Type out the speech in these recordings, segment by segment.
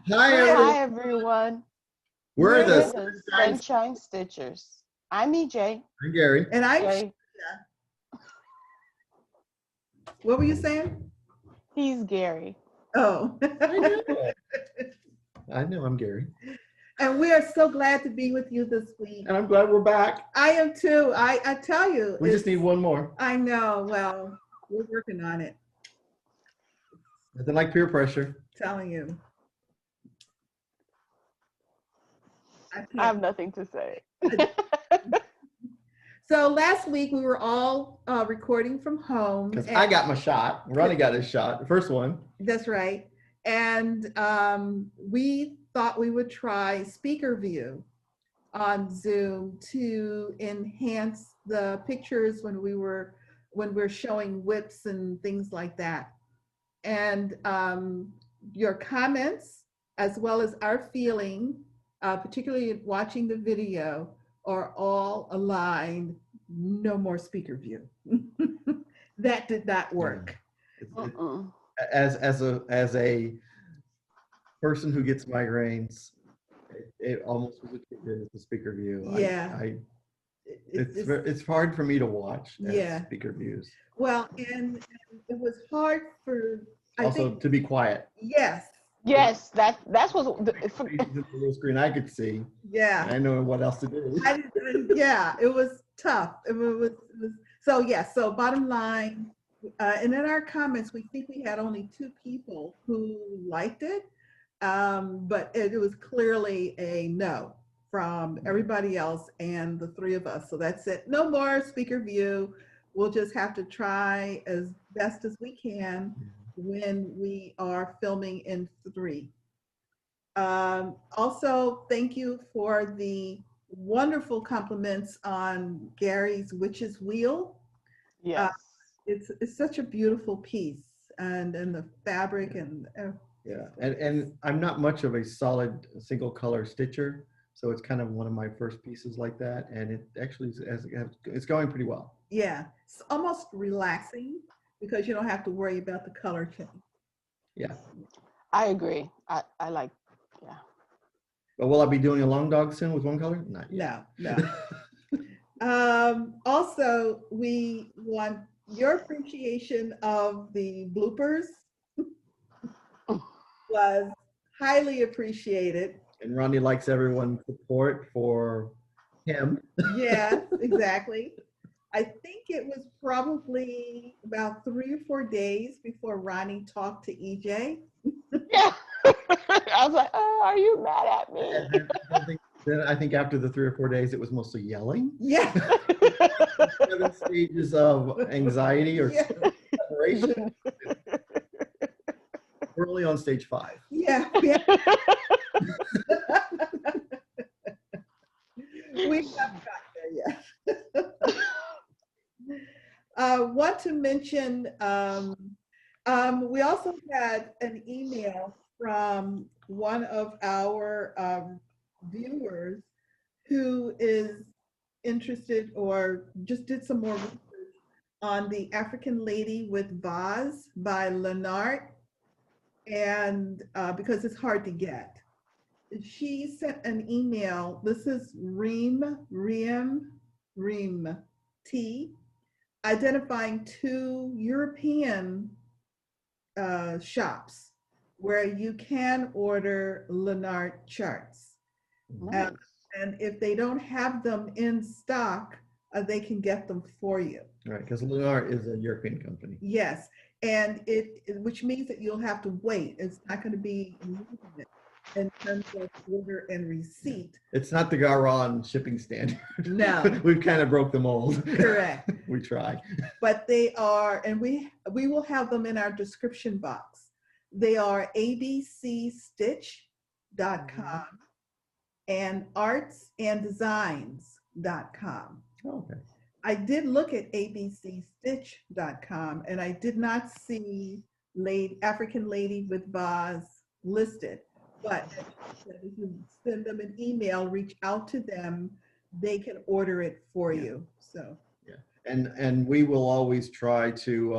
Hi, Hi, everyone. everyone. We're We're the the Sunshine. Sunshine Stitchers. I'm EJ. I'm Gary. And I'm Gary, What were you saying? he's Gary. Oh. I know I'm Gary. And we are so glad to be with you this week. And I'm glad we're back. I am too. I tell you. We just need one more. I know. Well, we're working on it. Nothing like peer pressure. Telling you. I have nothing to say. So last week we were all recording from home. Because I got my shot. Ronnie got his shot. The first one. That's right. And we thought we would try speaker view on Zoom to enhance the pictures when we're showing whips and things like that. And your comments, as well as our feeling, particularly watching the video, are all aligned. No more speaker view. That did not work. As a person who gets migraines, it almost was a speaker view. Yeah. It's hard for me to watch. Yeah. Speaker views. Well, and it was hard for To be quiet. Yes. Yes, that's what. The little screen I could see. Yeah. I know what else to do. Yeah, it was tough. It was so yeah. So bottom line, and in our comments, we think we had only 2 people who liked it, but it was clearly a no from everybody else and the 3 of us. So that's it. No more speaker view. We'll just have to try as best as we can when we are filming in 3. Also, thank you for the wonderful compliments on Gary's Witch's Wheel. Yes. It's such a beautiful piece, and the fabric and yeah, and I'm not much of a solid single color stitcher, so it's kind of one of my first pieces like that, and it actually it's going pretty well. Yeah, it's almost relaxing because you don't have to worry about the color change. Yeah, I agree. I like, yeah. But will I be doing a long dog soon with one color? Not yet. No. Also, we want your appreciation of the bloopers. Was highly appreciated. And Ronnie likes everyone's support for him. Yeah, exactly. I think it was probably about 3 or 4 days before Ronnie talked to EJ. Yeah. I was like, oh, are you mad at me? Then I think after the 3 or 4 days, it was mostly yelling. Yeah. 7 stages of anxiety or separation. We're only on stage 5. Yeah. We haven't got there yet. Want to mention, we also had an email from one of our viewers who is interested or just did some more research on the African Lady with Vase by Leonard, and because it's hard to get. She sent an email. This is Reem T, identifying 2 European shops where you can order Leonard charts. Nice. And if they don't have them in stock, they can get them for you. Right, because Leonard is a European company. Yes, and which means that you'll have to wait. It's not going to be immediate in terms of order and receipt. It's not the Garon shipping standard. No. We've kind of broke the mold. Correct. We try. But they are, and we will have them in our description box. They are abcstitch.com and artsanddesigns.com. Okay. I did look at abcstitch.com and I did not see African Lady with Vase listed. But if you send them an email, reach out to them, they can order it for you. So yeah, and we will always try to.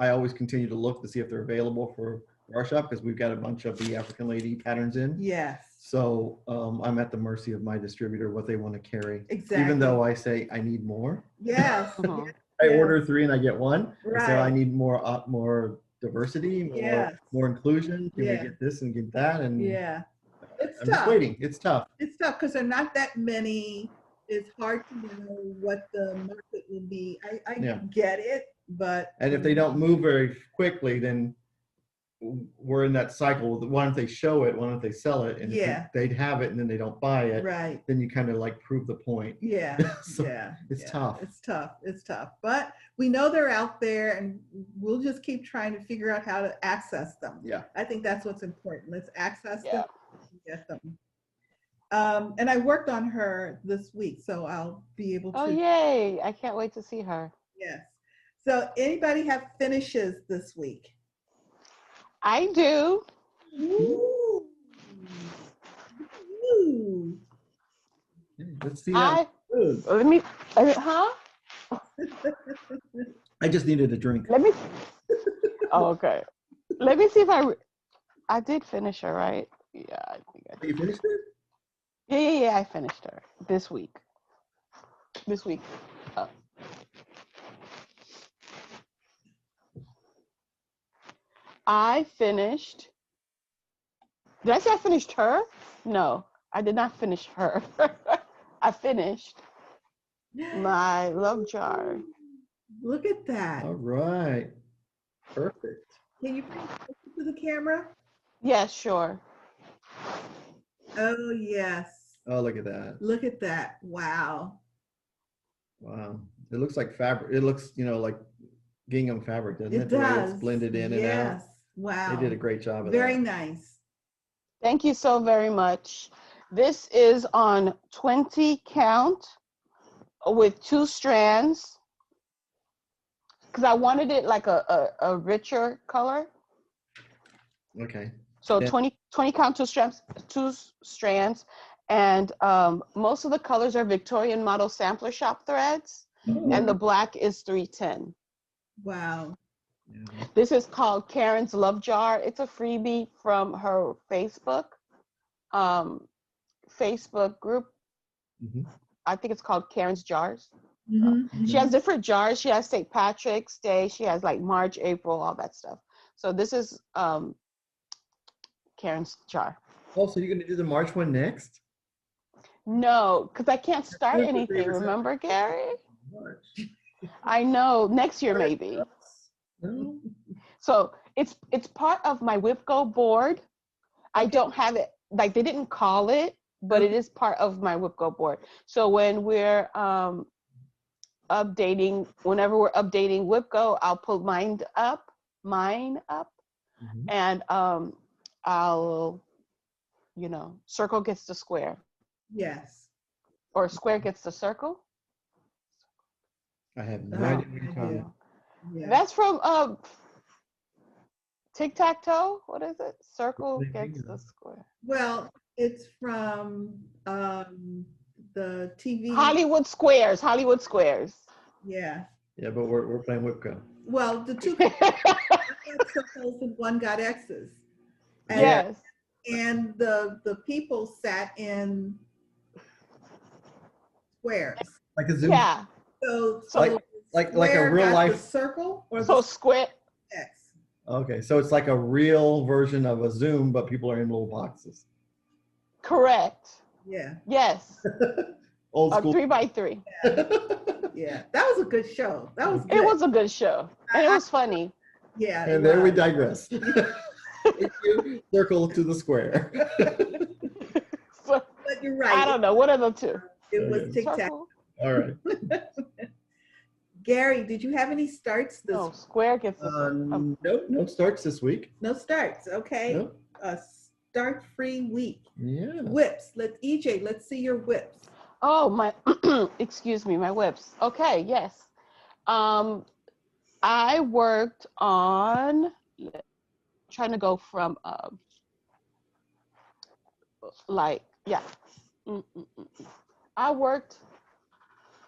I always continue to look to see if they're available for our shop because we've got a bunch of the African lady patterns in. Yes. So I'm at the mercy of my distributor, what they want to carry. Exactly. Even though I say I need more. Yes. Mhm. I Yes. order 3 and I get 1. Right. So I need more diversity, Yes. more inclusion. Can Yeah. we get this and get that? And Yeah. It's I'm tough. just waiting. It's tough. It's tough because there are not that many. It's hard to know what the market will be. I Yeah. get it, but And if they don't move very quickly, then we're in that cycle. Why don't they show it? Why don't they sell it? And Yeah. if they'd have it and then they don't buy it, right. then you kind of like prove the point. Yeah. So yeah. it's yeah. tough. It's tough. It's tough. But we know they're out there and we'll just keep trying to figure out how to access them. Yeah. I think that's what's important. Let's access Yeah. them and get them. And I worked on her this week, so I'll be able to. Oh, yay. I can't wait to see her. Yes. So anybody have finishes this week? I do. Ooh. Ooh. Let's see that. Let me, huh? I just needed a drink. Let me, oh, okay. Let me see if I did finish her, right? Yeah, I think I did. You finished it? Yeah, I finished her this week. This week. I finished. Did I say I finished her? No, I did not finish her. I finished my love jar. Look at that. All right. Perfect. Can you bring it to the camera? Yeah, sure. Oh, yes. Oh, look at that. Look at that. Wow. Wow. It looks like fabric. It looks, like gingham fabric, doesn't it? It The way does. it's blended in and out. Yes. Wow. They did a great job of Very that. nice. Thank you so very much. This is on 20 count with 2 strands because I wanted it like a richer color. Okay. So Yeah. 20 count, 2 strands. And most of the colors are Victorian Model Sampler Shop threads. Oh. And the black is 310. Wow. Yeah. This is called Karen's Love Jar. It's a freebie from her Facebook group. Mhm. I think it's called Karen's Jars. Mm-hmm. She has different jars. She has St. Patrick's Day. She has like March, April, all that stuff. So this is Karen's jar. Oh, so you're going to do the March one next? No, because I can't start Who's the anything. favorite Remember, Gary? March. I know. Next year, maybe. No? So it's part of my WIPGO board. I don't have it, like they didn't call it, but it is part of my WIPGO board. So when we're whenever we're updating WIPGO, I'll put mine up, Mhm. and I'll, circle gets the square, Yes. or square gets the circle. I have no Oh, idea what you're I talking do. about. Yeah. That's from Tic-Tac-Toe. What is it? Circle Maybe, gets yeah. the square. Well, it's from the TV. Hollywood Squares. Hollywood Squares. Yeah. Yeah, but we're playing Whipco. Well, the two got circles and one got X's. And, Yes. and the people sat in squares. Like a Zoom. Yeah. So Like a square real got life. the circle or So the square. X. Okay, so it's like a real version of a Zoom, but people are in little boxes. Correct. Yeah. Yes. Old A school. 3x3. Yeah. That was a good show. That was good. It was a good show. And it was funny. Yeah. And it there we was. digress. Thank you. Circle to the square. So, But you're right. I don't know. What are the two? It was Okay. Tic Tac. Circle? All right. Gary, did you have any starts this No, square gets the circle. Nope, no starts this week. No starts. Okay. Nope. A start-free week. Yeah. Whips. Let's see your whips. Oh, my, excuse me, my whips. Okay, yes. I worked on, trying to go from, I worked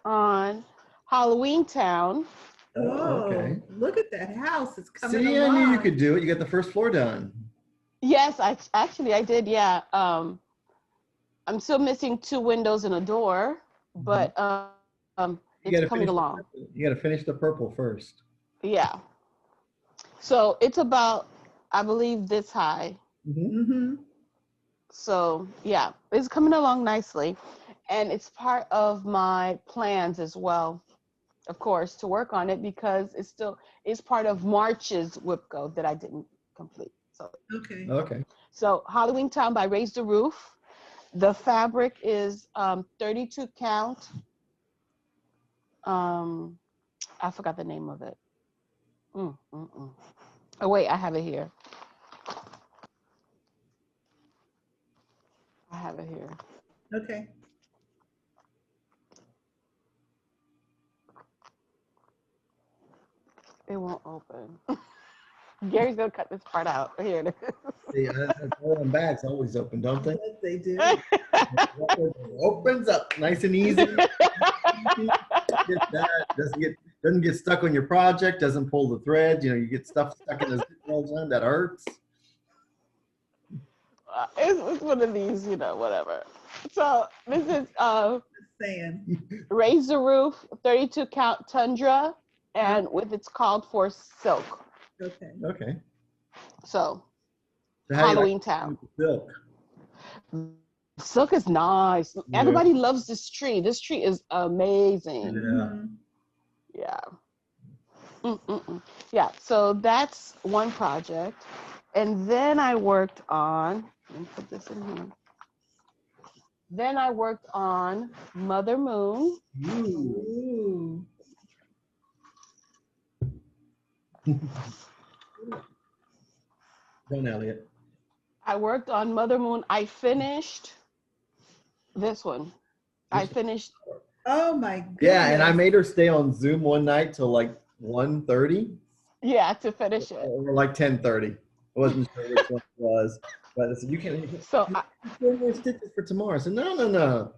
on Halloween Town, Oh, okay. look at that house. It's coming See, I along. knew you could do it. You got the first floor done. Yes, I did. Yeah. I'm still missing 2 windows and a door, but You it's got to coming finish. along. You got to finish the purple first. Yeah. So it's about, I believe, this high. Mm-hmm. So yeah, it's coming along nicely, and it's part of my plans as well, of course, to work on it because it's part of March's WIPCO that I didn't complete. Okay. Okay. So Halloween Town by Raise the Roof. The fabric is 32 count. I forgot the name of it. Oh wait, I have it here. I have it here. Okay. It won't open. Gary's gonna cut this part out. Here it is. See, all them bags always open, don't they? Yes, they do. Opens up nice and easy. Doesn't get stuck on your project. Doesn't pull the thread. You get stuff stuck in the zip rolls on that hurts. It's one of these, whatever. So this is Saying. Raise the Roof 32 count Tundra, and with its called for silk. Okay. Okay. So So how do you Halloween like Town. silk? Silk is nice. Yeah. Everybody loves this tree. This tree is amazing. Mhm. Yeah. Yeah. So that's one project. And then I worked on, let me put this in here. Then I worked on Mother Moon. Ooh. Don't, Elliot. I worked on Mother Moon. I finished this one. I finished. Oh my goodness. Yeah, and I made her stay on Zoom one night till like 1:30 Yeah, to finish it. or like 10:30. I wasn't sure which one it was, but I said, you can So do more stitches for tomorrow. I said, no.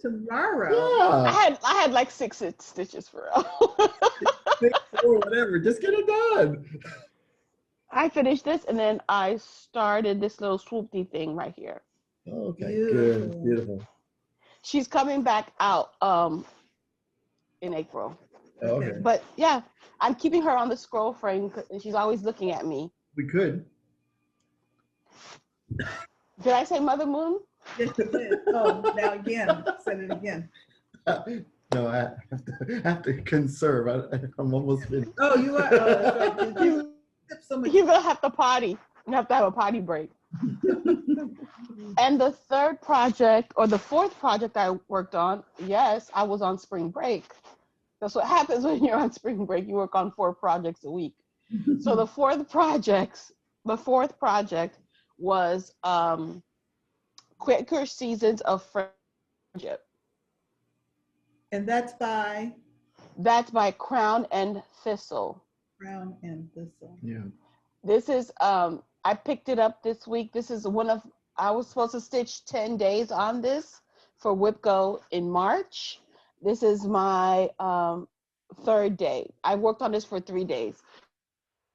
Tomorrow. Yeah. I had like 6 stitches for real. 6 or whatever. Just get it done. I finished this and then I started this little swoopty thing right here. Okay, Beautiful. good. Beautiful. She's coming back out in April. Okay. But yeah, I'm keeping her on the scroll frame and she's always looking at me. We could. Did I say Mother Moon? Yes, you did. Oh, now again. Said it again. No, I have to conserve. I'm almost finished. Oh, you are. Oh, that's right. Did you sip so much? You're gonna have to potty. You have to have a potty break. And the third project, or the fourth project I worked on, yes, I was on spring break. That's what happens when you're on spring break. You work on 4 projects a week. So the fourth project was Quaker Seasons of Friendship. And that's by That's by Crown and Thistle. Brown and Thistle. Yeah. This is, I picked it up this week. This is I was supposed to stitch 10 days on this for WIPCO in March. This is my 3rd day. I worked on this for 3 days.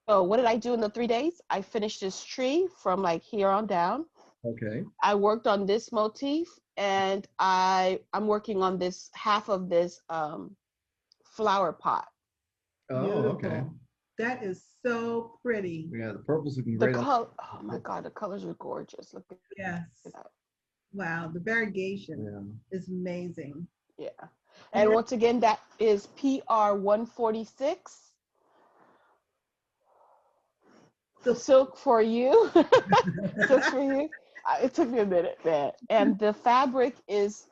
So what did I do in the 3 days? I finished this tree from like here on down. Okay. I worked on this motif and I'm working on this half of this flower pot. Oh, Beautiful. okay. That is so pretty. Yeah, the purple's looking The great. color, oh my God, the colors are gorgeous. Look at Yes. that. Wow. The variegation Yeah. is amazing. Yeah. And once again, that is PR 146. Silk for you. Silk for you. It took me a minute, man. And the fabric it's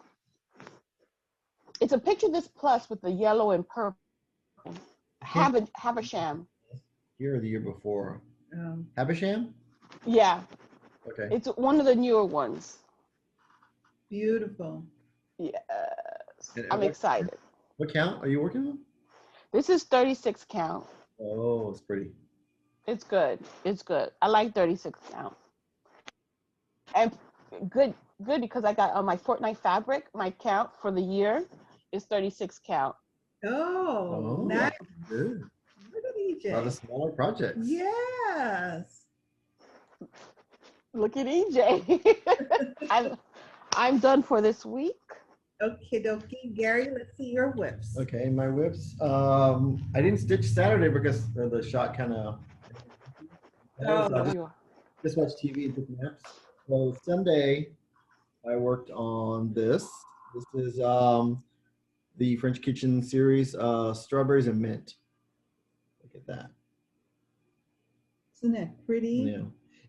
a picture of this plus with the yellow and purple. Havisham. Year or the year before. Havisham? Yeah. Okay. It's one of the newer ones. Beautiful. Yes. And I'm excited. What count are you working on? This is 36 count. Oh, it's pretty. It's good. It's good. I like 36 count. And good because I got on my Fortnite fabric, my count for the year is 36 count. Oh, nice. Good. Look at A lot of EJ. smaller projects. Yes. Look at EJ. I'm done for this week. Okay, dokie. Gary, let's see your whips. Okay, my whips. I didn't stitch Saturday because the shot kind of. Oh. You- Just watched TV and took naps. So Sunday, I worked on this. This is the French Kitchen series, strawberries and mint. Look at that. Isn't that pretty? Yeah,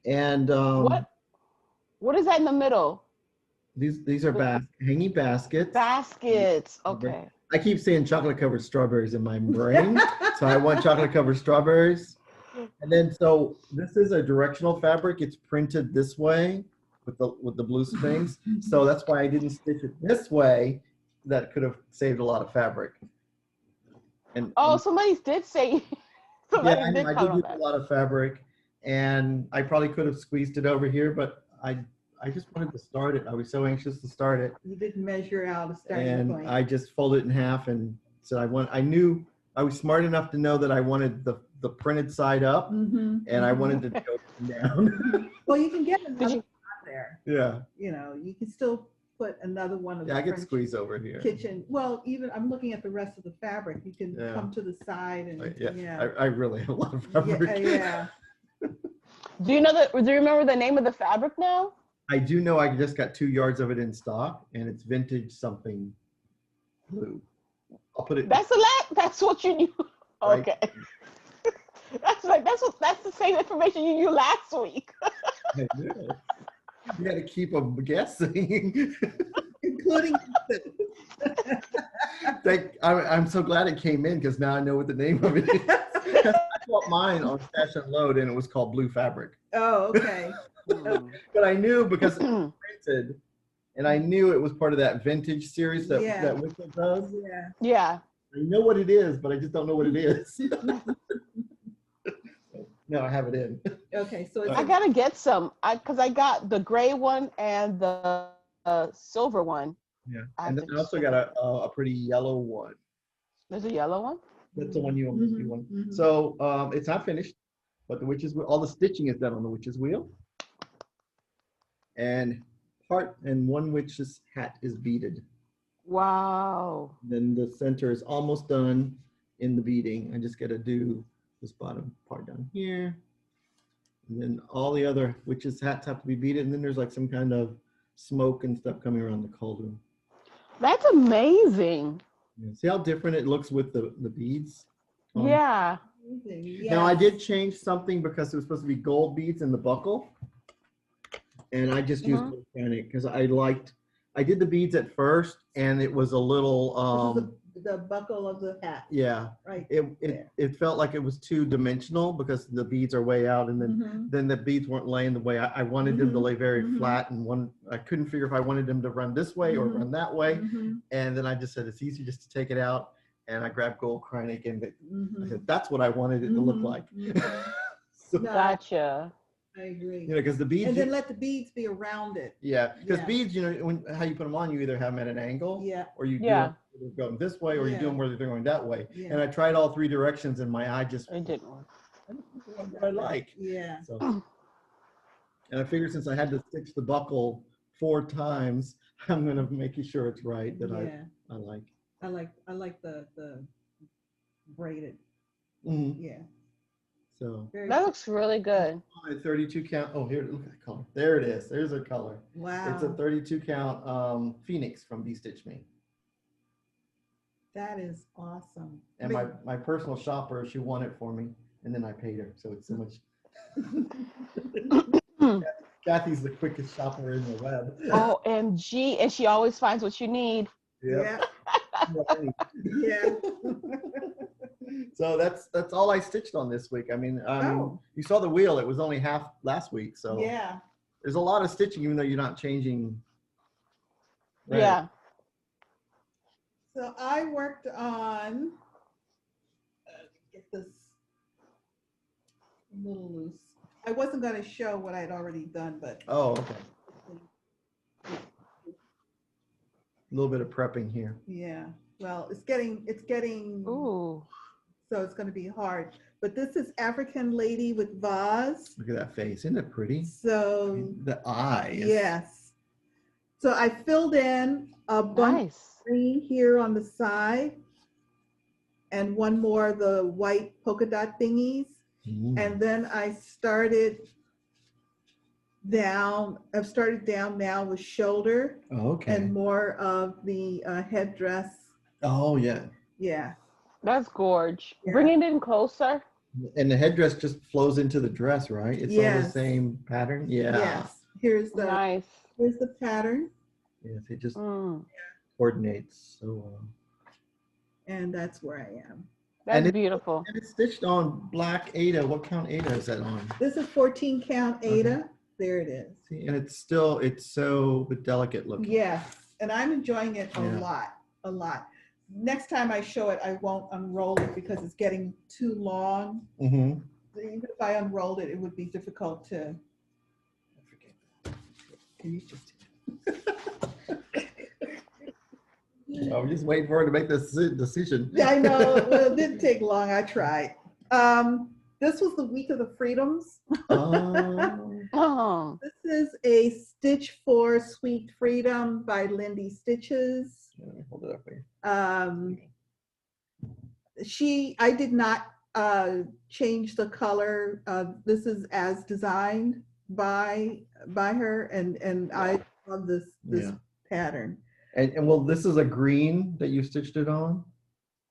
and What is that in the middle? these are hanging baskets. Baskets. Okay. I keep saying chocolate covered strawberries in my brain, so I want chocolate covered strawberries. And then so this is a directional fabric. It's printed this way with the blue things. So that's why I didn't stitch it this way. That could have saved a lot of fabric. And Somebody did say. yeah, I did use a lot of fabric, and I probably could have squeezed it over here, but I just wanted to start it. I was so anxious to start it. You didn't measure out a starting And point. I just folded it in half and said I knew I was smart enough to know that I wanted the printed side up, and I wanted to go down. Well, you can get another one there. Yeah. You know, you can still put another one of Yeah, the I could French squeeze over here. kitchen. Well, even I'm looking at the rest of the fabric. You can Yeah. come to the side and I really have a lot of fabric. yeah. Do you remember the name of the fabric now? I do know I just got 2 yards of it in stock, and it's vintage something blue. I'll put it. That's that's what you knew. Right. Okay. That's the same information you knew last week. I knew it. You got to keep them guessing. Including I'm so glad it came in because now I know what the name of it is. I bought mine on Stash and Load, and it was called Blue Fabric. Oh, okay. But I knew because it was printed, and I knew it was part of that vintage series that Wicked does. Yeah. Yeah. I know what it is, but I just don't know what it is. No, I have it in. Okay, so it's I gotta get some because I got the gray one and the silver one. Yeah, and then I also got a pretty yellow one. There's a yellow one. That's the one you almost do one. So it's not finished, but the witch's wheel, all the stitching is done on the witch's wheel, and one witch's hat is beaded. Wow. Then the center is almost done in the beading. I just got to do this bottom part down here. And then all the other witches' hats have to be beaded. And then there's like some kind of smoke and stuff coming around the cauldron. That's amazing. Yeah. See how different it looks with the beads? Yeah. Now I did change something because it was supposed to be gold beads in the buckle. And I just used organic because I did the beads at first, and it was a little the buckle of the hat. Yeah, right. It felt like it was too dimensional because the beads are way out, and then the beads weren't laying the way I wanted them to lay very flat. And I couldn't figure if I wanted them to run this way or run that way. And then I just said it's easy just to take it out, and I grabbed gold Kreinik, and I said that's what I wanted it to look like. So, Gotcha. I agree. You know, because the beads. And then let the beads be around it. Yeah, because beads, you know, how you put them on, you either have them at an angle, or you do them going this way, or you do them where they're going that way. Yeah. And I tried all 3 directions, and my eye just. It didn't work. I don't know what I like. Yeah. So, and I figured since I had to stitch the buckle 4 times, I'm gonna make sure it's right that I like. I like the braided. Yeah. So that looks really good. A 32 count. Oh, here, look at the color. There it is. There's a color. Wow. It's a 32 count Phoenix from Bee Stitch Me. That is awesome. And my personal shopper, she won it for me, and then I paid her. So it's so much. Kathy's the quickest shopper in the web. OMG, and she always finds what you need. Yeah. Yeah. So that's all I stitched on this week. I mean, you saw the wheel; it was only half last week. So yeah, there's a lot of stitching, even though you're not changing. Right? Yeah. So I worked on get this a little loose. I wasn't going to show what I'd already done, but okay. A little bit of prepping here. Yeah. well, it's getting, Ooh. so it's going to be hard. But this is African lady with vase. Look at that face. Isn't it pretty? So The eyes. yes. So I filled in a bunch Nice. of green here on the side and one more of the white polka dot thingies. And then I started down. I've started down now with shoulder and more of the headdress. Oh, yeah. Yeah. That's gorge. Yeah. Bring it in closer. And the headdress just flows into the dress, right? It's all the same pattern. Yeah. Yes. Here's the Nice. Here's the pattern. Yes, it just coordinates so well. And that's where I am. That's beautiful. And it's stitched on black Aida. What count Aida is that on? This is 14 count Aida. There it is. See, and it's so delicate looking. Yes, and I'm enjoying it a lot. Next time I show it, I won't unroll it because it's getting too long. Even if I unrolled it, it would be difficult to. Can you just? I'm just waiting for her to make this decision. Yeah, I know. Well, it didn't take long. I tried. This was the week of the freedoms. Oh. This is a Stitch for Sweet Freedom by Lindy Stitches. Hold it up here. I did not change the color. This is as designed by her, and I love this pattern. And well, this is a green that you stitched it on?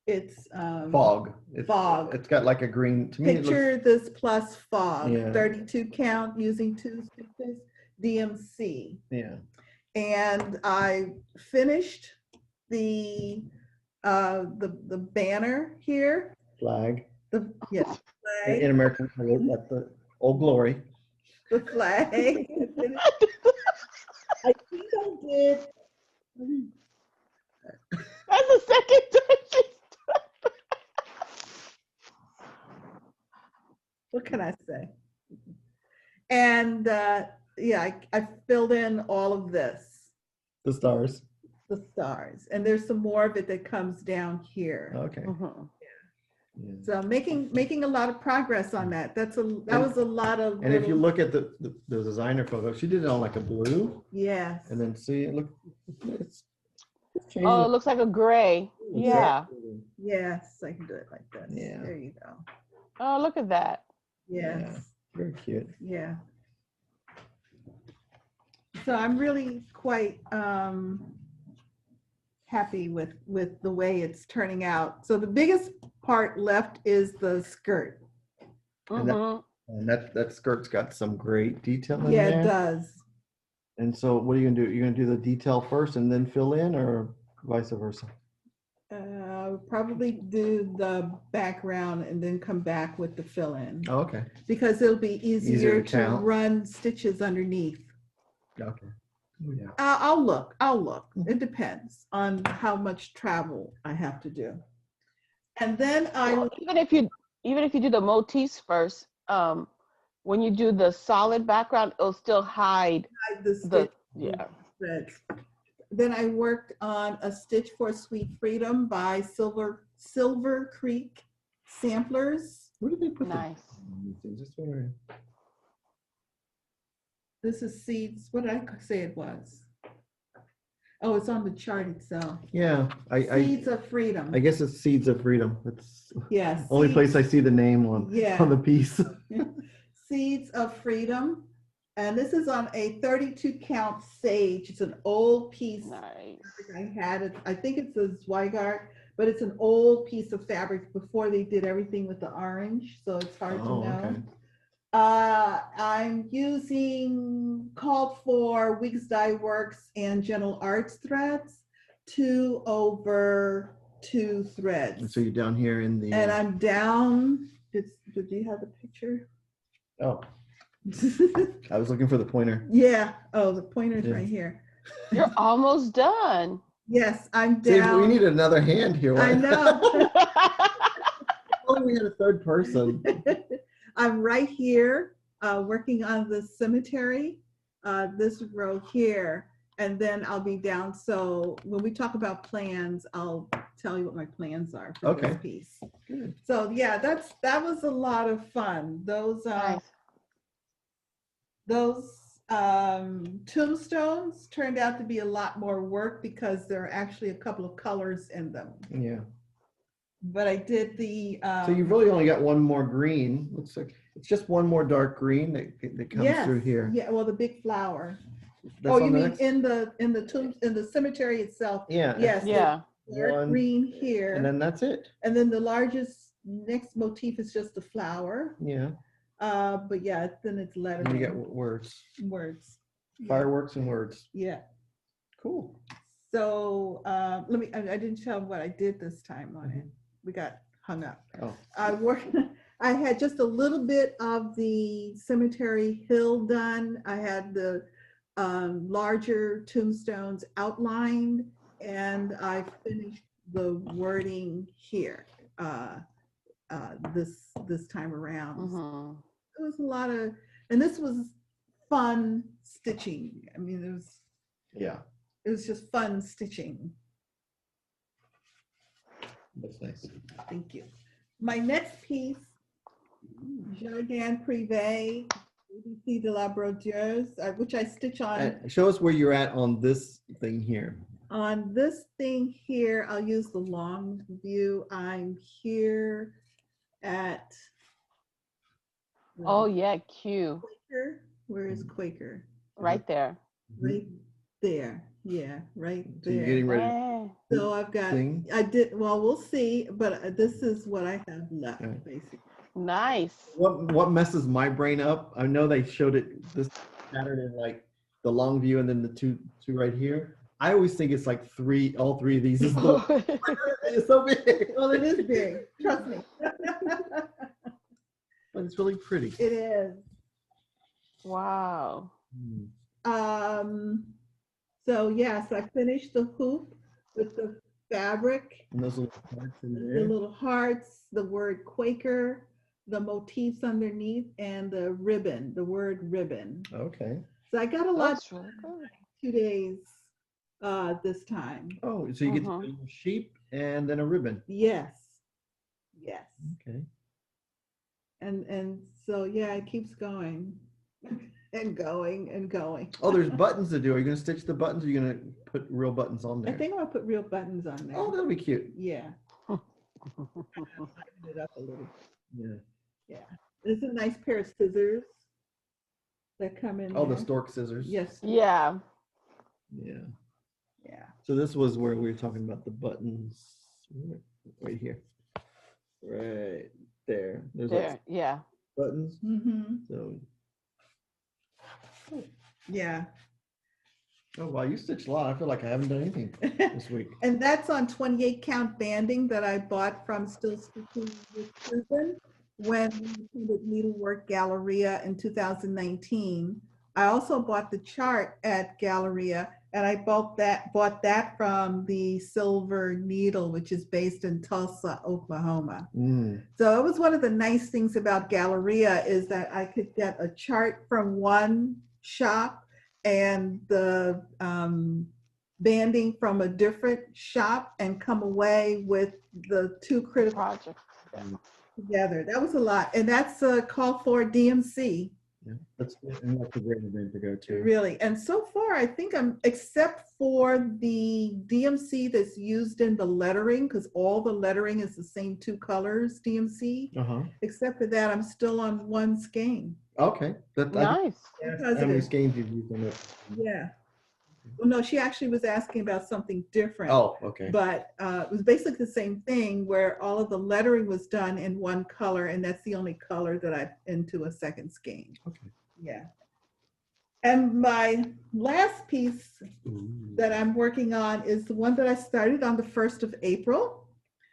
It's fog. Fog. It's got like a green, to me Picture this plus fog, Yeah. 32 count using 2 stitches, DMC. Yeah. And I finished the banner here. Flag. Flag. In American color, like the Old Glory. The flag. I think I did. That's the second time she's done. What can I say? And yeah, I filled in all of this. The stars. The stars. And there's some more of it that comes down here. Okay. Yeah. So making a lot of progress on that. That was a lot of. And if you look at the designer photo, she did it on like a blue. Yes. And then see, look, it's Oh, it looks like a gray. Yeah. Yes, I can do it like this. Yeah. There you go. Oh, look at that. Yes. Yeah. Very cute. Yeah. So I'm really quite happy with the way it's turning out. So the biggest part left is the skirt. And that skirt's got some great detail in Yeah, there. it does. And so what are you gonna do? You're gonna do the detail first and then fill in, or vice versa? Probably do the background and then come back with the fill-in. Oh, okay. Because it'll be easier to to count. run stitches underneath. Okay. Oh, yeah. I'll look. It depends on how much travel I have to do. And then even if you do the motifs first, when you do the solid background, it'll still hide the threads. Then I worked on a Stitch for Sweet Freedom by Silver Creek Samplers. Where did they put nice. This is seeds. What did I say it was? Oh, it's on the chart itself. Yeah, Seeds of Freedom. I guess it's Seeds of Freedom. It's only Seeds, place I see the name on the piece. Seeds of Freedom. And this is on a 32 count sage. It's an old piece. Nice. I had it. I think it's a Zweigart, but it's an old piece of fabric before they did everything with the orange. So it's hard to know. Okay. I'm using called for Weeks Dye Works and Gentle Arts threads, 2/2 threads. And so you're down here in the. And I'm down. Did you have the picture? Oh. I was looking for the pointer. Yeah. Oh, the pointer's right here. You're almost done. Yes, I'm down. See, we need another hand here. I know. Only we had a third person. I'm right here working on the cemetery, this row here, and then I'll be down. So when we talk about plans, I'll tell you what my plans are for Okay. this piece. Good. So yeah, that was a lot of fun. Nice. Those tombstones turned out to be a lot more work because there are actually a couple of colors in them. Yeah. But I did the So you've really only got one more green. Looks like it's just one more dark green that comes through here. Yeah, well, the big flower. That's Oh, you on the mean next- in the cemetery itself? Yeah. Yes. Yeah. Dark One, green here, And then that's it. and then the largest next motif is just the flower. Yeah. But yeah, then it's And lettering. you get words, Words. Yeah. fireworks and words. Yeah. Cool. So I didn't tell what I did this time on it. We got hung up. Oh. I had just a little bit of the cemetery hill done. I had the larger tombstones outlined, and I finished the wording here this time around. Mm-hmm. It was a lot of, and this was fun stitching. I mean, it was just fun stitching. That's nice. Thank you. My next piece, Jardin Privé, ABC de la Brodeuse, which I stitch on. Show us where you're at on this thing here. On this thing here, I'll use the long view. I'm here at. Oh yeah, Q. Quaker. Where is Quaker? Right there. Right there. Yeah, right So there. you're getting ready. Yeah. So I've got, Thing. well, we'll see, but this is what I have left, Right. basically. Nice. What messes my brain up? I know they showed it this pattern in like the long view and then the two right here. I always think it's like all three of these is it's so big. Well, it is big, trust me. But it's really pretty. It is. Wow. So yes, I finished the hoop with the fabric, And those little parts in the there. little hearts, the word Quaker, the motifs underneath, and the ribbon, the word ribbon. Okay. So I got a lot That's really good. 2 days this time. Oh, so you get Uh-huh. the sheep and then a ribbon. Yes. Yes. Okay. And so yeah, it keeps going and going and going. Oh, there's buttons to do. Are you going to stitch the buttons? Or are you going to put real buttons on I there? think I'm gonna put real buttons on there. Oh, that'll be cute. Yeah. Lighten it up a little. Yeah. Yeah. There's a nice pair of scissors that come in. Oh, the there. stork scissors. Yes. Yeah. Yeah. Yeah. So this was where we were talking about the buttons. Right here. Right there. There's There. like Yeah. buttons. Mm-hmm. So, Yeah. oh wow, you stitched a lot. I feel like I haven't done anything this week. And that's on 28 count banding that I bought from Still Stitching with Susan when we attended Needlework Galleria in 2019. I also bought the chart at Galleria, and I bought that from the Silver Needle, which is based in Tulsa, Oklahoma. So it was one of the nice things about Galleria is that I could get a chart from one shop and the banding from a different shop and come away with the two critical Project. together. That was a lot. And that's called for DMC. Yeah, that's a great event to go to. Really. And so far, I think except for the DMC that's used in the lettering, because all the lettering is the same two colors, DMC. Except for that, I'm still on one skein. Okay. Nice. How many skeins you've used on it? Yeah. Well, no, she actually was asking about something different. Oh, okay. But it was basically the same thing where all of the lettering was done in one color, and that's the only color that I into a second skein. Okay. Yeah. And my last piece that I'm working on is the one that I started on the 1st of April.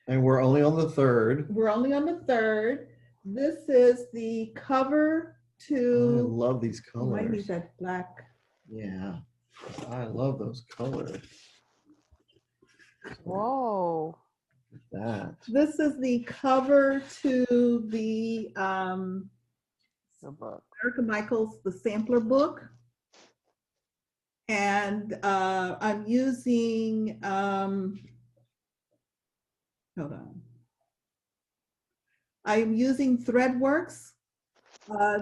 And we're only on the 3rd. We're only on the 3rd. This is the cover to. I love these colors. Might need that black. Yeah. I love those colors. Whoa. That. This is the cover to the book. Erica Michaels, the sampler book. And I'm using hold on. I'm using Threadworks.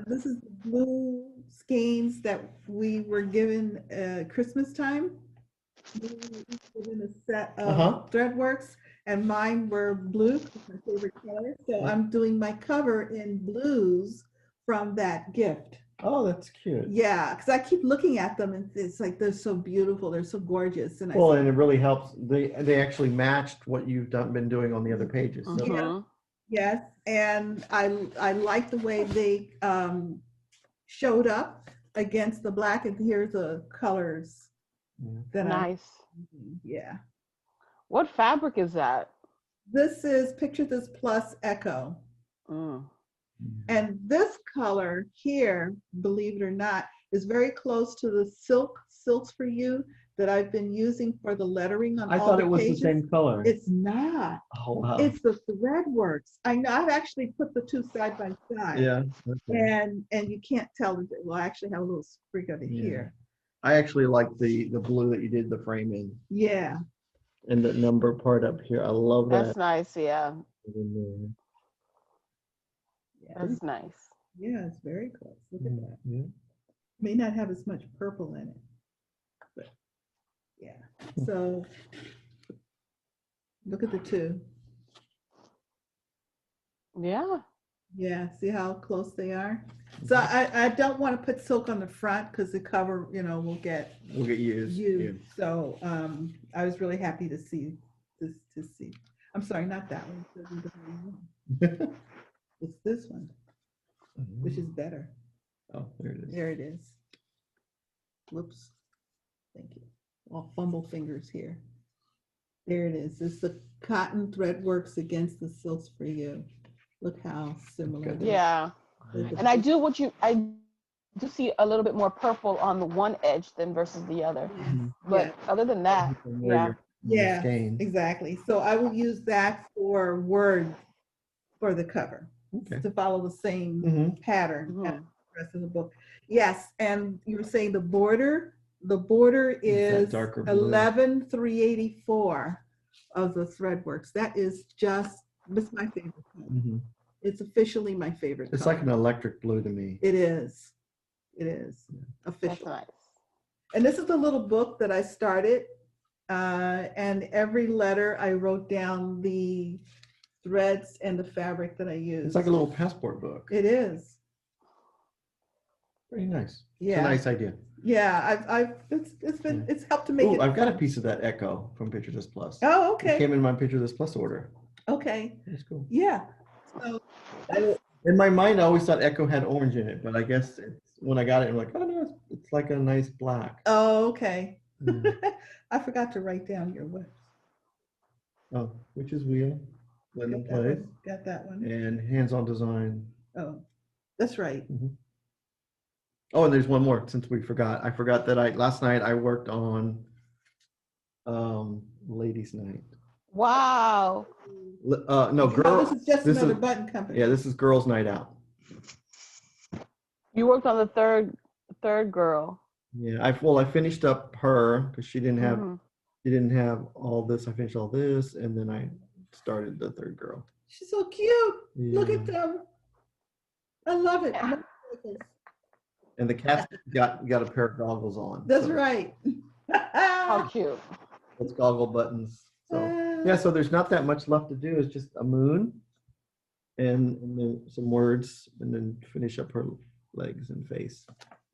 This is the blue skeins that we were given Christmas time. We were each given a set of Threadworks, and mine were blue, my favorite color. So I'm doing my cover in blues from that gift. Oh, that's cute. Yeah, because I keep looking at them and it's like they're so beautiful, they're so gorgeous. And and it really helps. They actually matched what you've been doing on the other pages. So. Yeah. Yes, and I like the way they showed up against the black. And here's the colors that nice. Yeah. What fabric is that? This is Picture This Plus Echo. And this color here, believe it or not, is very close to the Silks for You that I've been using for the lettering on all the pages. I thought it was the same color. It's not. Oh, wow. It's the Threadworks. I know, I've actually put the two side by side. Yeah. Okay. And you can't tell. Well, I actually have a little sprig of it here. I actually like the blue that you did the frame in. Yeah. And the number part up here. I love that. That's nice, yeah. That's nice. Yeah, it's very close. Look at that. Yeah. May not have as much purple in it. But yeah. So look at the two. Yeah. Yeah. See how close they are? So I don't want to put silk on the front because the cover, will get used. Yeah. So I was really happy to see this. I'm sorry, not that one. It's this one, which is better. Oh, there it is. There it is. Whoops. Thank you. I'll fumble fingers here. There it is. It's the cotton Threadworks against the Silks for You. Look how similar. Yeah. And I do see a little bit more purple on the one edge than versus the other. But other than that, yeah, exactly. So I will use that for Word for the cover. To follow the same pattern as the rest of the book. Yes, and you were saying the border is 11,384 of the Threadworks. That is that's my favorite color. It's officially my favorite It's color. like an electric blue to me. It is. Official. Nice. And this is the little book that I started, and every letter I wrote down the threads and the fabric that I use. It's like a little passport book. It is. Pretty nice. Yeah. It's a nice idea. Yeah, it's helped to make it. I've got a piece of that Echo from Picture This Plus. Oh, okay. It came in my Picture This Plus order. Okay. That's cool. Yeah. So in my mind, I always thought Echo had orange in it, but I guess when I got it, I'm like, oh no, it's like a nice black. Oh, okay. I forgot to write down your whip. Oh, which is wheel. Linen Place. Got that one. And Hands-On Design. Oh, that's right. Oh, and there's one more since we forgot. I forgot that last night I worked on Ladies' Night. Wow. No, girl. This is just another button company. Yeah, this is Girls' Night Out. You worked on the third girl. Yeah, I finished up her because she didn't have all this. I finished all this, and then I started the third girl. She's so cute. Yeah. Look at them. I love it. Yeah. And the cat's got a pair of goggles on. That's right. How cute. Those goggle buttons. So yeah, so there's not that much left to do. It's just a moon and then some words and then finish up her legs and face.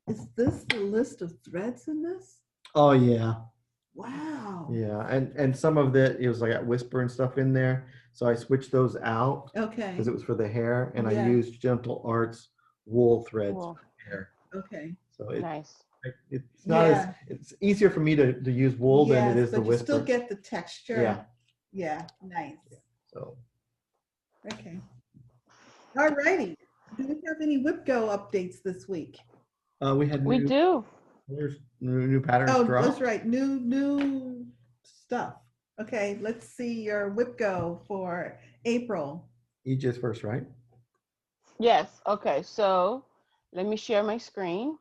Is this the list of threads in this? Oh yeah. Wow. Yeah, and some of it was like whisper and stuff in there. So I switched those out. Okay. Because it was for the hair, and I used Gentle Arts wool threads for the hair. Okay. So nice. It's not it's easier for me to use wool than it is the whisper. You still get the texture. Yeah. Yeah. Nice. So. Okay. All righty. Do we have any WIPGO updates this week? We do. There's new patterns. Oh, that's right. New stuff. Okay, let's see your WIPGO for April. EJ's first, right? Yes. Okay. So let me share my screen.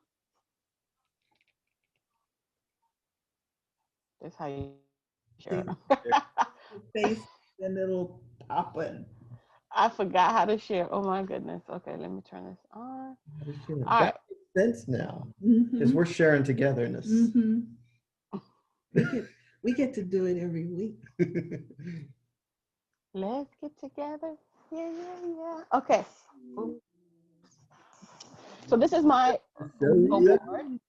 That's how you share. Face and it'll shopping. I forgot how to share. Oh my goodness. Okay, let me turn this on. All right. That makes sense now, because we're sharing togetherness. We get to do it every week. Let's get together. Yeah. Okay. Oops. So this is my award.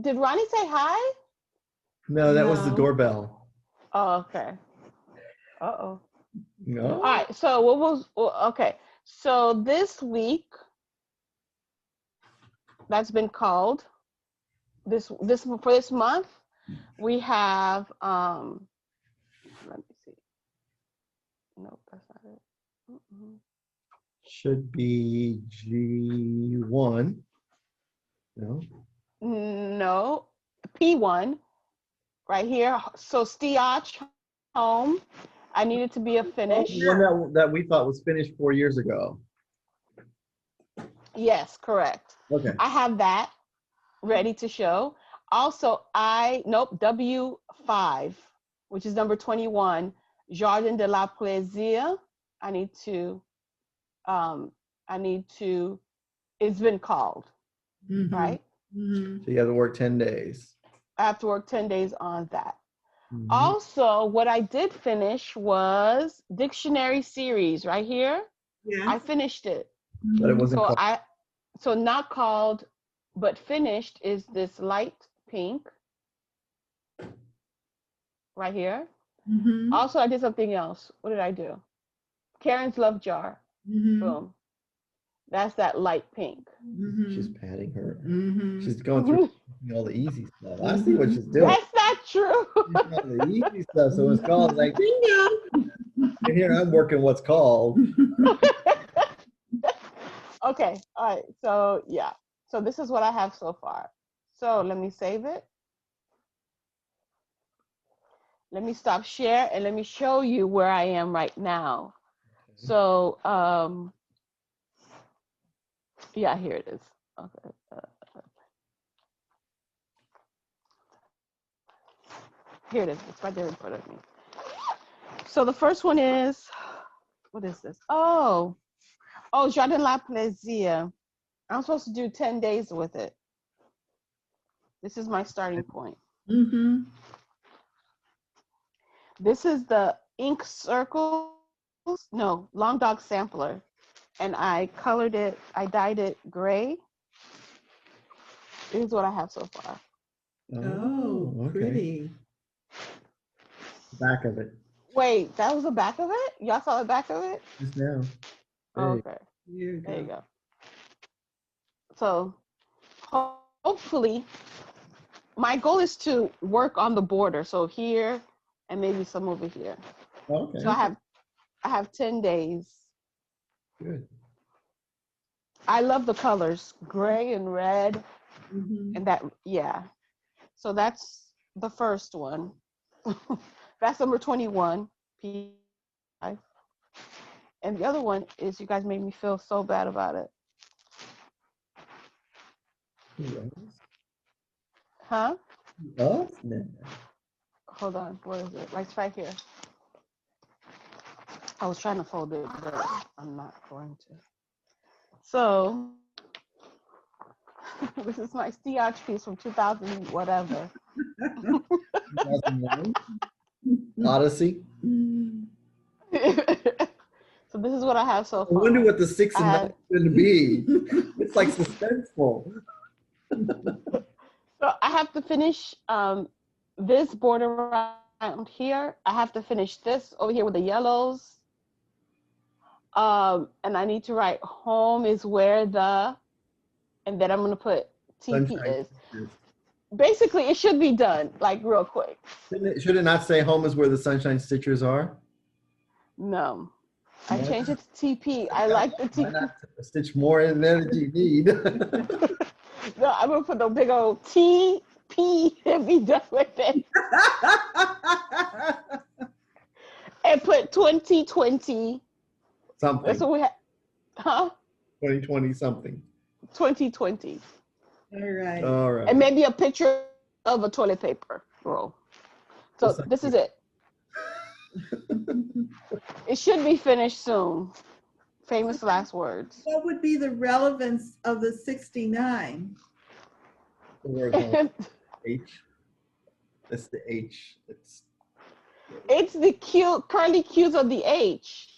Did Ronnie say hi? No, that was the No. doorbell. Oh, okay. Uh-oh. No. All right. So what was okay. So this week that's been called this for this month, we have let me see. Nope, that's not it. Should be G1. No. No, P1 right here. So Stiach home. I need it to be a finish. The one that we thought was finished 4 years ago. Yes, correct. Okay. I have that ready to show. Also, W5, which is number 21, Jardin de la Plaisir. I need to, it's been called, right? So you have to work 10 days. I have to work 10 days on that. Also, what I did finish was dictionary series right here. Yeah. I finished it. But it wasn't called. So not called, but finished is this light pink right here. Also, I did something else. What did I do? Karen's Love Jar. Boom. That's that light pink. She's patting her. She's going through all the easy stuff. I see what she's doing. That's not true. She's on the easy stuff. So it's called like, bingo. And here I'm working what's called. Okay. All right. So yeah. So this is what I have so far. So let me save it. Let me stop share and let me show you where I am right now. Okay. So yeah, here it is. Okay. Here it is. It's right there in front of me. So the first one is, what is this? Oh, Jardin La Plaisir. I'm supposed to do 10 days with it. This is my starting point. This is the ink circles, no, Long Dog Sampler. And I colored it, I dyed it gray. This is what I have so far. Oh, okay. Pretty. Back of it. Wait, that was the back of it? Y'all saw the back of it? Just now. Oh, okay. There you go. So hopefully, my goal is to work on the border. So here and maybe some over here. Okay. So I have 10 days. Good. I love the colors, gray and red, and that, yeah. So that's the first one. That's number 21, P5. And the other one is, you guys made me feel so bad about it. Huh? Oh, no. Hold on, where is it? Like, it's right here. I was trying to fold it, but I'm not going to. So, this is my Stiach piece from 2000 whatever. 2009? Odyssey. So this is what I have so far. I wonder what the 6 and 9 is going to be. It's like suspenseful. So I have to finish this border around here. I have to finish this over here with the yellows. And I need to write home is where the, and then I'm going to put TP is. Basically, it should be done like real quick. Should it not say home is where the sunshine stitchers are? No. I changed it to TP. I like the TP. Why not stitch more in there than you need? No, I'm going to put the big old TP and be done with it. And put 2020. Something. That's what we have. Huh? 2020 something. 2020. All right. All right. And maybe a picture of a toilet paper roll. So this is it. It should be finished soon. Famous last words. What would be the relevance of the 69? The word home. H. That's the H. It's the cute curly cues of the H.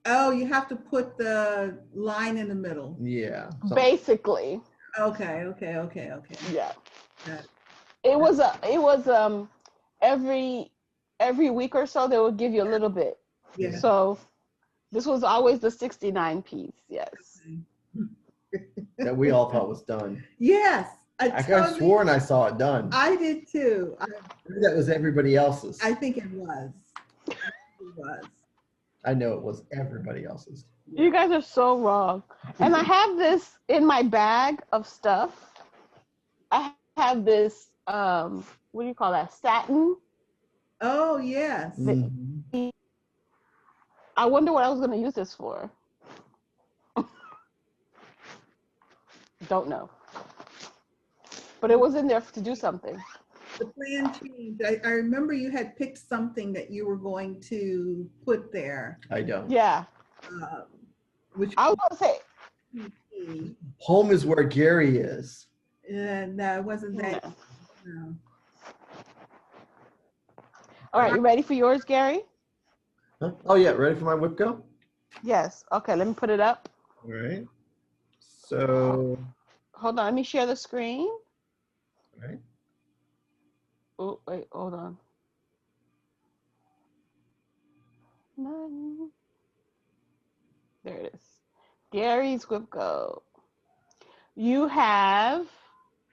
Oh, you have to put the line in the middle. Yeah. Basically. Okay. Yeah. Got it. It was every week or so they would give you a little bit. Yeah. So this was always the 69 piece. Yes. That we all thought was done. Yes. I could have sworn I saw it done. I did too. Maybe that was everybody else's. I think it was. I know it was everybody else's. You guys are so wrong. And I have this in my bag of stuff. I have this, what do you call that? Satin. Oh, yes. Mhm. I wonder what I was going to use this for. Don't know. But it was in there to do something. The plan changed. I remember you had picked something that you were going to put there. I don't. Yeah. Which I was going to say. Home is where Gary is. No, it wasn't that. Yeah. No. All right, you ready for yours, Gary? Huh? Oh yeah, ready for my whip go? Yes. Okay, let me put it up. All right. So. Hold on, let me share the screen. All right. Oh, wait, hold on. There it is. Gary's Whip Go. You have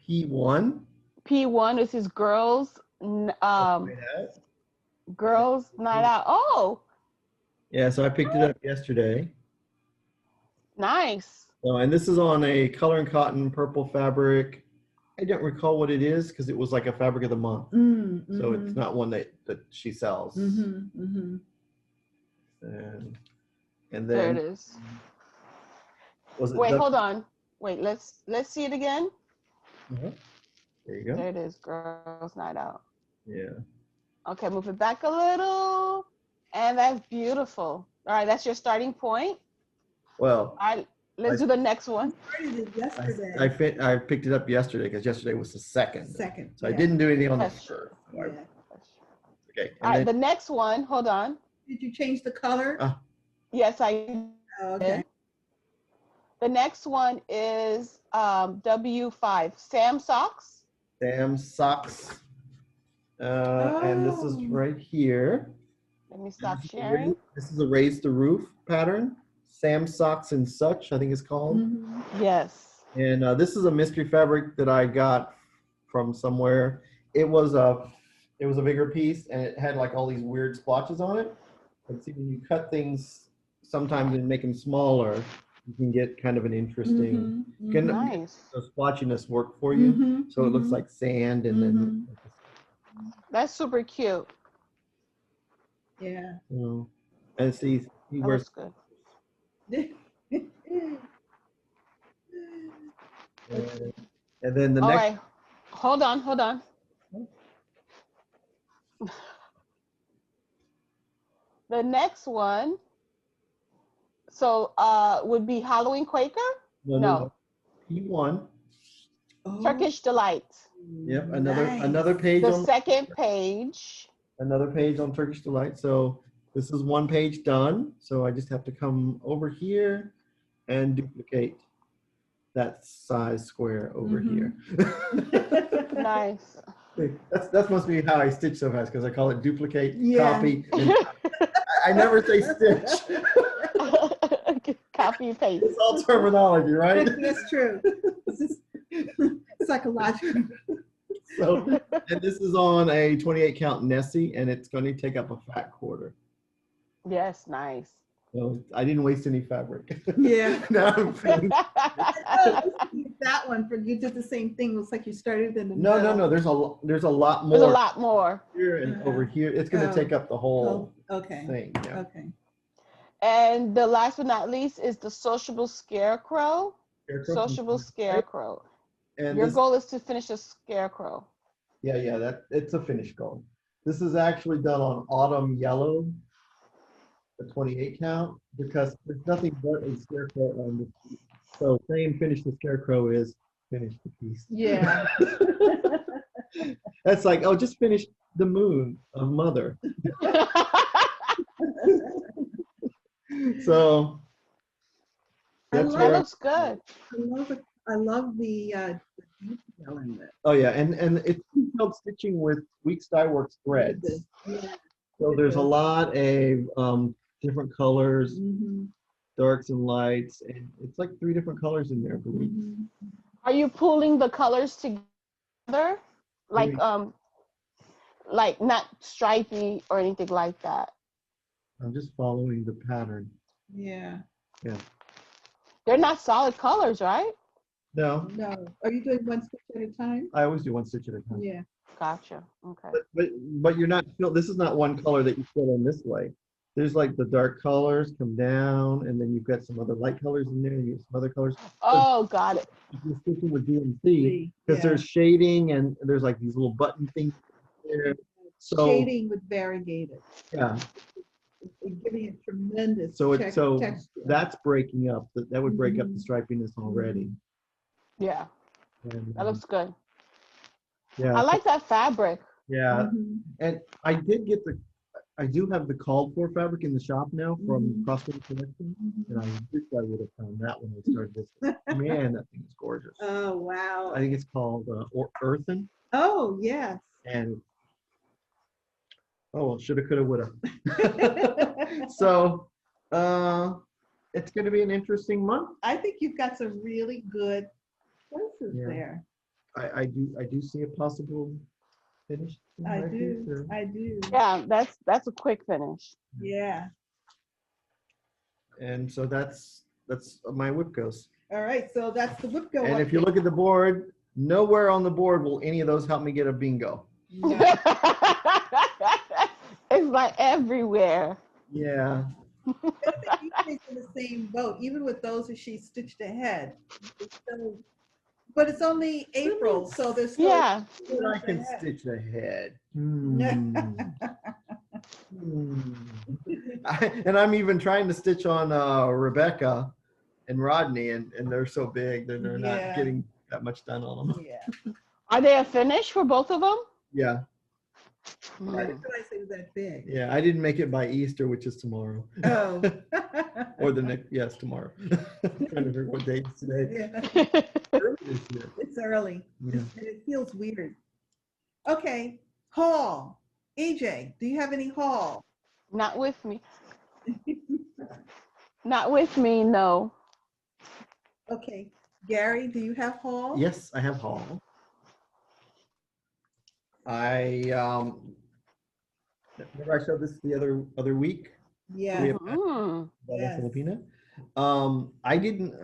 P1. P1 is his girls girls night out. Oh, Yeah, so I picked it up yesterday. nice. So, and this is on a color and cotton purple fabric. I don't recall what it is because it was like a fabric of the month. So it's not one that she sells. And then There it is. was it Wait, hold on. Wait, let's see it again. There you go. There it is, girls night out. Yeah. Okay, move it back a little. And that's beautiful. All right, that's your starting point. Well, All right, let's do the next one. I did it yesterday. I picked it up yesterday because yesterday was the second. So I yeah. didn't do anything on the That's first. Yeah. Okay. All right, the next one, hold on. Did you change the color? Yes, I Oh, okay. did. The next one is W5, Sam Socks. Sam socks. And this is right here. Let me stop sharing. This is a raise the roof pattern. Sam socks and such, I think it's called. Yes. And this is a mystery fabric that I got from somewhere. It was a bigger piece and it had like all these weird splotches on it. But see, when you cut things sometimes and make them smaller, you can get kind of an interesting, Nice. the splotchiness work for you. So it looks like sand and then. That's super cute. Yeah. You know, and see, he That wears. looks good. And then the All next. right, hold on. The next one, so would be Halloween Quaker? No. P1. Oh, Turkish Delight. Yep, nice. another page The on second page. another page on Turkish Delight. So this is one page done. So I just have to come over here and duplicate that size square over here. Nice. That must be how I stitch so fast because I call it duplicate, Yeah. copy. And I never say stitch. Copy and paste. It's all terminology, right? That's true. This is psychological. So, and this is on a 28 count Nessie, and it's going to take up a fat quarter. Yes, nice. So I didn't waste any fabric. Yeah. Now I'm feeling- That one for you did the same thing. Looks like you started in the no. middle. There's a lot more. There's a lot more. Here and over here. It's going to take up the whole Okay. thing. Yeah. Okay. And the last but not least is the Sociable Scarecrow. Sociable Scarecrow. And Your this, goal is to finish a scarecrow. yeah, that it's a finished goal. This is actually done on autumn yellow, the 28 count, because there's nothing but a scarecrow on this piece. So saying finish the scarecrow is finish the piece. Yeah. That's like, oh, just finish the moon of mother. So that's That where, looks good. I love the detail in this. oh yeah, and it's detailed stitching with Weeks Dye Works threads. Yeah. So there's a lot of different colors, Mm-hmm. darks and lights, and it's like 3 different colors in there, I believe. Mm-hmm. Are you pulling the colors together? Like not stripy or anything like that? I'm just following the pattern. Yeah. Yeah. They're not solid colors, right? No, No. Are you doing one stitch at a time? I always do 1 stitch at a time. Yeah. Gotcha. Okay. But you're not this is not one color that you fill in this way. There's like the dark colors come down, and then you've got some other light colors in there, and you have some other colors. Oh, got it. You're stitching with DMC because Yeah. there's shading and there's like these little button things there. So Shading with variegated. yeah, It's giving it tremendous so texture. that's breaking up. That would break up the Mhm. stripiness already. Yeah, And, that looks good. yeah. I like that fabric. Yeah, Mhm. and I do have the called for fabric in the shop now from Mhm. Crossroads Collection, Mhm. and I wish I would have found that when I started this. Man, that thing is gorgeous. Oh, wow. I think it's called Earthen, Oh, yes. and oh well, shoulda, coulda, woulda. So, it's going to be an interesting month. I think you've got some really good choices Yeah. there. I do see a possible finish. in I my do. future. I do. Yeah, that's a quick finish. Yeah. And so that's my whip goes. All right. So that's the whip go. And if you look at the board, nowhere on the board will any of those help me get a bingo. Yeah. It's like everywhere. Yeah. He's in the same boat, even with those that she stitched ahead. It's still, but it's only April, so there's still. Yeah. I can stitch ahead. And I'm even trying to stitch on Rebecca and Rodney, and they're so big that they're Yeah. not getting that much done on them. Yeah. Are they a finish for both of them? Yeah. Why did I say it was that big? Yeah. I didn't make it by Easter, which is tomorrow. Oh. Or the next, yes, tomorrow. I'm trying to figure what date is today. Yeah. Early this year. It's early. Yeah. And it feels weird. Okay. Haul. EJ, do you have any haul? Not with me. Not with me, no. Okay. Gary, do you have haul? Yes, I have haul. Remember I showed this the other week. Yeah. We have Mm. Yes. Filipina. I didn't.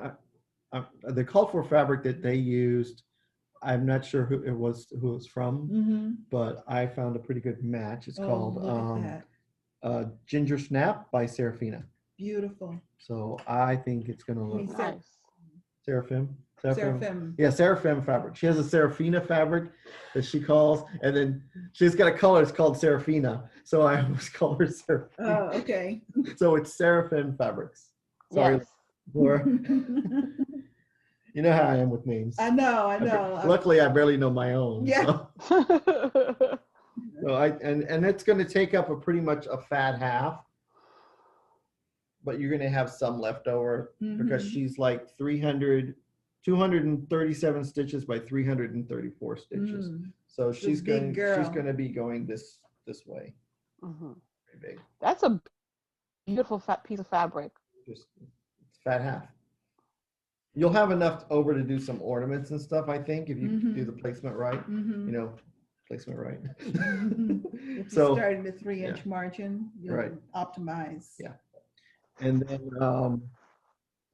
The call for fabric that they used, I'm not sure who it was from, Mm-hmm. but I found a pretty good match. It's Oh, called look at that. Ginger Snap by Serafina. Beautiful. So I think it's gonna look Nice. Nice. Seraphim. Seraphim. Yeah, Seraphim fabric. She has a Serafina fabric that she calls, and then she's got a color. It's called Serafina. So I always call her Seraphim. Oh, okay. So it's Seraphim fabrics. Sorry, Yes. Laura. You know how I am with names. I know. Luckily, I barely know my own. Yeah. So and it's going to take up pretty much a fat half, but you're going to have some left over because Mhm. she's like 237 stitches by 334 stitches. Mm. So She's she's a big going girl. to be going this way. Mhm. Very big. That's a beautiful piece of fabric. Just it's fat half. You'll have enough over to do some ornaments and stuff, I think, if you Mhm. do the placement right. Mhm. You know, placement right. Mhm. If you So, start in the 3-inch margin, you'll Right. optimize. Yeah. and then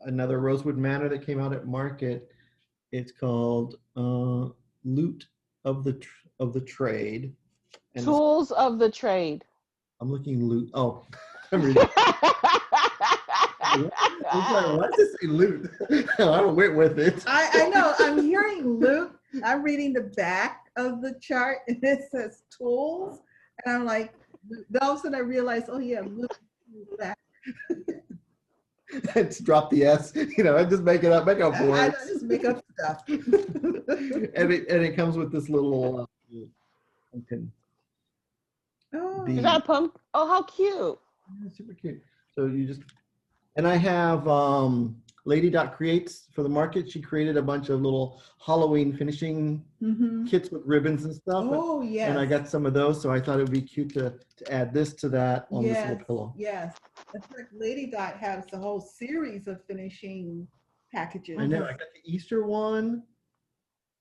another Rosewood Manor that came out at market. It's called Loot of the Trade. And Tools of the trade. I'm looking loot. Oh, I'm reading. Why does it say loot? I went with it. I know. I'm hearing Luke. I'm reading the back of the chart, and it says tools. And I'm like, then all of a sudden I realized, oh yeah, look at that. It's drop the S. You know, I just make it up, make up I words. just make up stuff. And it comes with this little pumpkin. Oh, Is that a pump? Oh, how cute. Yeah, super cute. So you just, and I have Lady Dot Creates for the market. She created a bunch of little Halloween finishing kits with ribbons and stuff. oh yes. And I got some of those, so I thought it would be cute to add this to that on this little pillow. Yes. In fact, Lady Dot has the whole series of finishing packages. I know. I got the Easter one.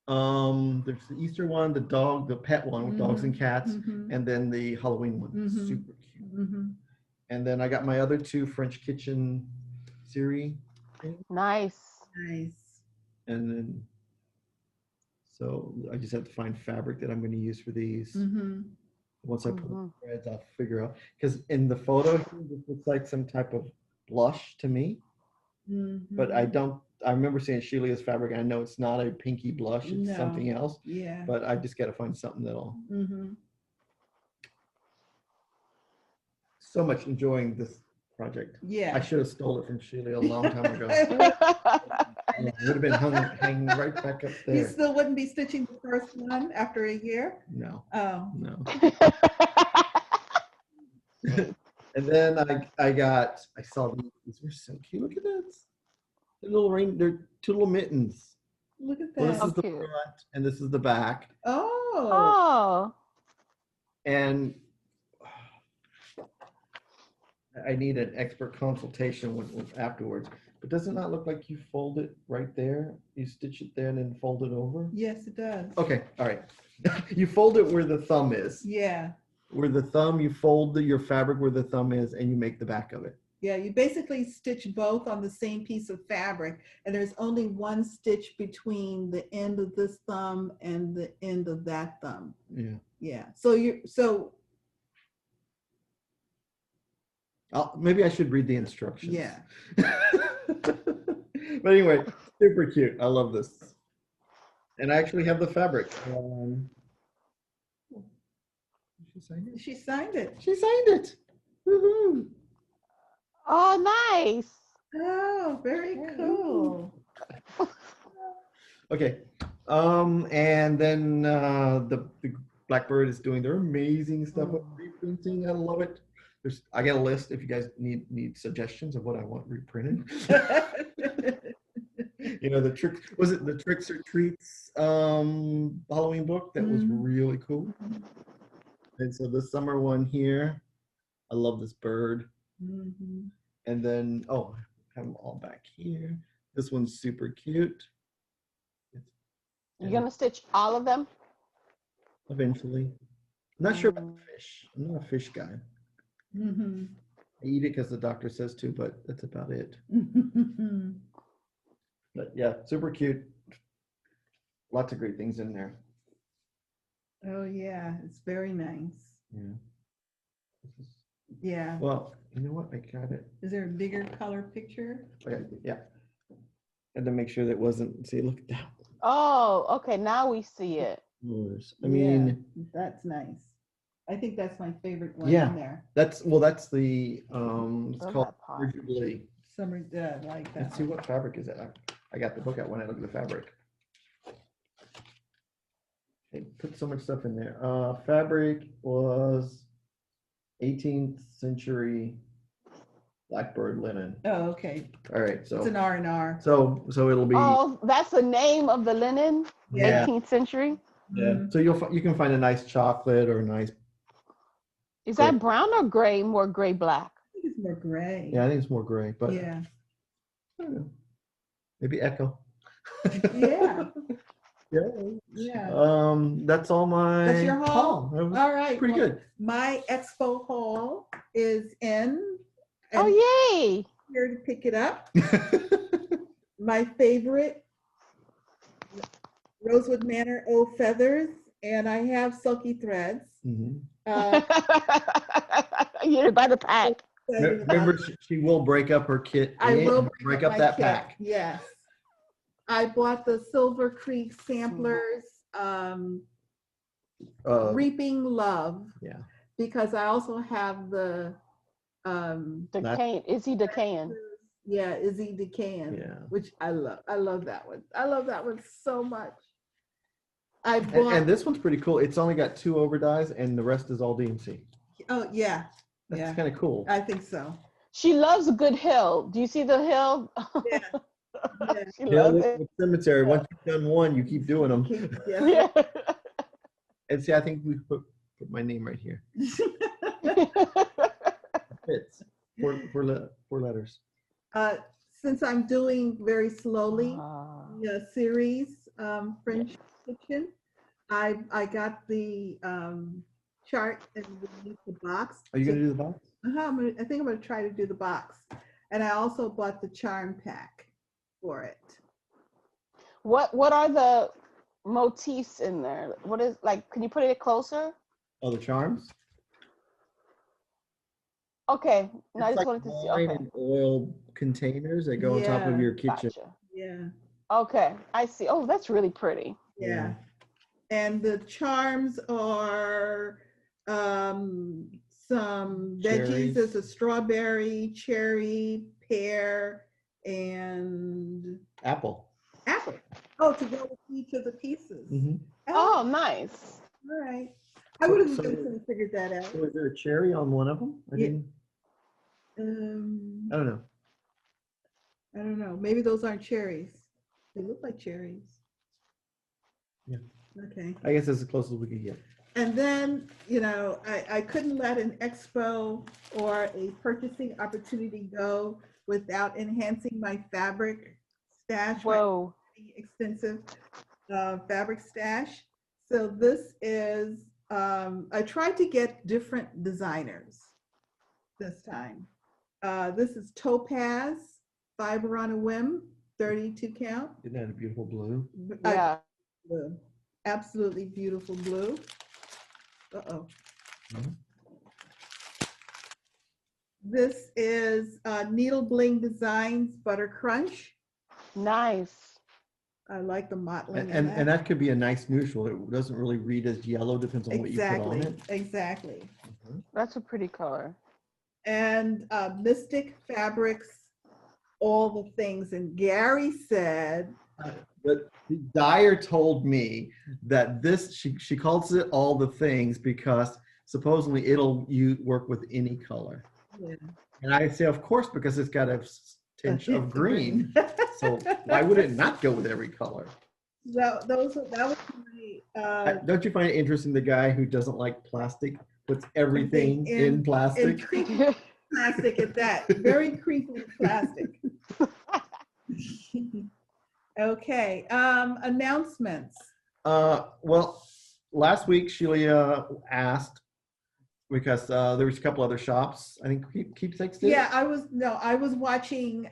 There's the Easter one, the pet one with dogs and cats, and then the Halloween one. Super cute. And then I got my other two French Kitchen series. Nice. Nice. And then, so I just have to find fabric that I'm going to use for these. Once I put the threads, I'll figure out. Because in the photo, it looks like some type of blush to me. But I remember seeing Shelia's fabric, and I know it's not a pinky blush, it's something else. Yeah. But I just got to find something that'll. So much enjoying this project. Yeah. I should have stole it from Shelia a long time ago. It would have been hanging right back up there. You still wouldn't be stitching the first one after a year? No. Oh. No. And then I saw these were so cute. Look at this. They're two little mittens. Look at that. Well, this is the cute. front and this is the back. Oh. Oh. And I need an expert consultation with afterwards. But does it not look like you fold it right there? You stitch it there and then fold it over? Yes, it does. Okay, all right. You fold it where the thumb is. Yeah. Where the thumb, you fold your fabric where the thumb is and you make the back of it. Yeah, you basically stitch both on the same piece of fabric, and there's only one stitch between the end of this thumb and the end of that thumb. Yeah. Yeah. So maybe I should read the instructions. yeah. But anyway, super cute. I love this. And I actually have the fabric. She signed it. She signed it. She signed it. Woohoo. Oh, nice. Oh, very cool. Okay. And then the Blackbird is doing their amazing stuff with reprinting. I love it. I got a list if you guys need suggestions of what I want reprinted. You know, the Tricks or Treats Halloween book that was really cool. And so the summer one here, I love this bird. And then I have them all back here. This one's super cute. You're gonna stitch all of them? Eventually. I'm not sure about fish. I'm not a fish guy. I eat it because the doctor says to, but that's about it. But yeah, super cute. Lots of great things in there. Oh yeah, it's very nice. Yeah. Yeah. Well, you know what? I got it. Is there a bigger color picture? Okay, yeah. Had to make sure that wasn't. See, look at that. Oh, okay. Now we see it. I mean, yeah, that's nice. I think that's my favorite one yeah, in there. that's the it's called Mirabilia. Summer dead like that. Let's see what fabric is it. I got the book out when I look at the fabric. They put so much stuff in there. Fabric was 18th century Blackbird linen. Oh, okay. All right, so It's an R&R. So it'll be. Oh, that's the name of the linen. Yeah. 18th century. Yeah. So you can find a nice chocolate or a nice. Is that brown or gray? More gray black. I think it's more gray. Yeah, I think it's more gray, but yeah. I don't know. Maybe Echo. Yeah. Yeah. That's all my. That's your haul. That was all right. pretty good. My Expo haul is in. Oh, yay. Here to pick it up. My favorite, Rosewood Manor Old Feathers, and I have Silky Threads. You didn't buy the pack. Remember, she will break up her kit. I will break up that pack. Yes. I bought the Silver Creek samplers, Reaping Love. Yeah. because I also have the Decaying. Is he decaying? yeah, is he decaying? Yeah. Which I love. I love that one. I love that one so much. I And, bought. and this one's pretty cool. It's only got 2 overdyes and the rest is all DMC. Oh yeah, That's yeah. kind of cool. I think so. She loves a good hill. Do you see the hill? Yeah. Yeah. She loves it. With cemetery, once you've done one, you keep doing them. Yeah. Yeah. And see, I think we put my name right here. Fits. Four letters. Since I'm doing very slowly Ah. the series, French Kitchen, I got the chart and the box. Are you going to do the box? I think I'm going to try to do the box. And I also bought the charm pack for it. What are the motifs in there? What is, like, can you put it closer? Oh, the charms? Okay. No, I It's just like wanted to see. wine Okay. and oil containers that go on top of Yeah. your kitchen. Gotcha. Yeah. Okay. I see. Oh, that's really pretty. Yeah. And the charms are some veggies. Cherries. There's a strawberry, cherry, pear, and Apple. apple. Oh, to go with each of the pieces. Mhm. Oh, nice. All right. I would have So- eventually figured that out. So is there a cherry on one of them? Yeah. I don't know. I don't know. Maybe those aren't cherries. They look like cherries. Yeah. Okay. I guess that's as close as we could get. And then, I couldn't let an expo or a purchasing opportunity go without enhancing my fabric stash, my Whoa. extensive fabric stash. So this is, I tried to get different designers this time. This is Topaz, Fiber on a Whim, 32 count. Isn't that a beautiful blue? Yeah. Blue. Absolutely beautiful blue. Uh-oh. Mhm. This is Needle Bling Designs Butter Crunch. Nice. I like the mottling. And that could be a nice neutral. It doesn't really read as yellow, depends on what you put on it. Exactly. That's a pretty color. And Mystic Fabrics, all the things. And Gary said, But the dyer told me that this, she calls it all the things because supposedly you work with any color. yeah. And I say, of course, because it's got a tinge of green. So why would it not go with every color? So that was my, Don't you find it interesting, the guy who doesn't like plastic puts everything in plastic? and creepy plastic at that. Very creepy plastic. Okay, announcements. Well, last week Shelia asked because there was a couple other shops. I think Keepsakes did. Yeah, I was watching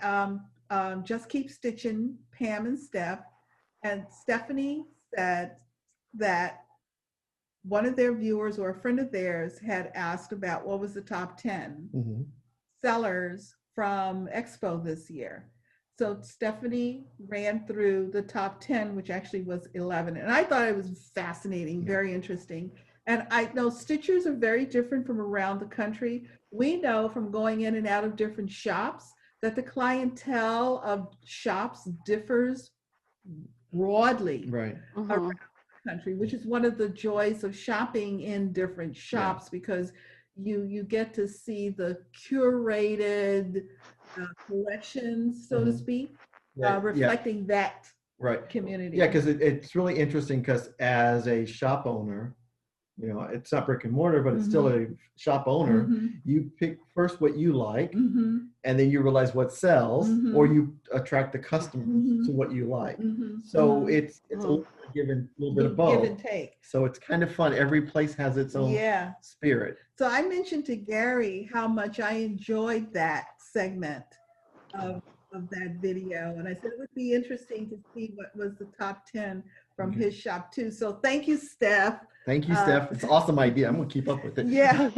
Just Keep Stitching, Pam and Steph, and Stephanie said that one of their viewers or a friend of theirs had asked about what was the top 10 Mhm. sellers from Expo this year. So Stephanie ran through the top 10, which actually was 11. And I thought it was fascinating, very interesting. And I know stitchers are very different from around the country. We know from going in and out of different shops that the clientele of shops differs broadly Right. Mhm. around the country, which is one of the joys of shopping in different shops, because you get to see the curated collections, so to Mhm. speak, Yeah, reflecting that right. community. Yeah, because it's really interesting because as a shop owner, it's not brick and mortar, but it's still a shop owner. Mhm, You pick first what you like, mhm, and then you realize what sells, Mhm. or you attract the customers Mhm. to what you like. mhm, So mhm. it's a little bit of little bit of Give and both. take. So it's kind of fun. Every place has its own Yeah. spirit. So I mentioned to Gary how much I enjoyed that segment of that video. And I said it would be interesting to see what was the top 10 from Okay. his shop too. So thank you, Steph. Thank you, Uh, Steph. It's an awesome idea. I'm gonna keep up with it. Yeah,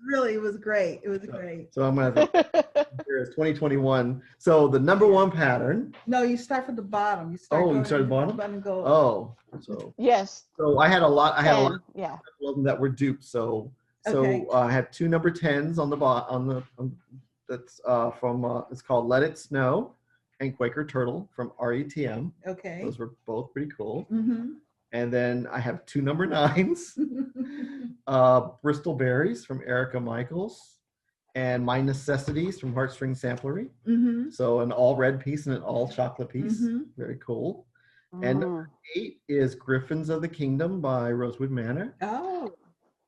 really, it was great. It was great. So I'm gonna have to, here's 2021. So the number one pattern. No, you start from the bottom. You start. Oh, you going start at the bottom? and go. Oh, so Yes. I had a lot. I had a lot 10. Yeah. of them that were duped. So Okay. So I have 2 number 10s on the that's from it's called Let It Snow and Quaker Turtle from RETM. Okay. Those were both pretty cool. Mm-hmm. And then I have 2 number 9s, Bristol Berries from Erica Michaels, and My Necessities from Heartstring Samplery. Mm-hmm. So an all red piece and an all chocolate piece. Mm-hmm. Very cool. And number 8 is Griffins of the Kingdom by Rosewood Manor. Oh,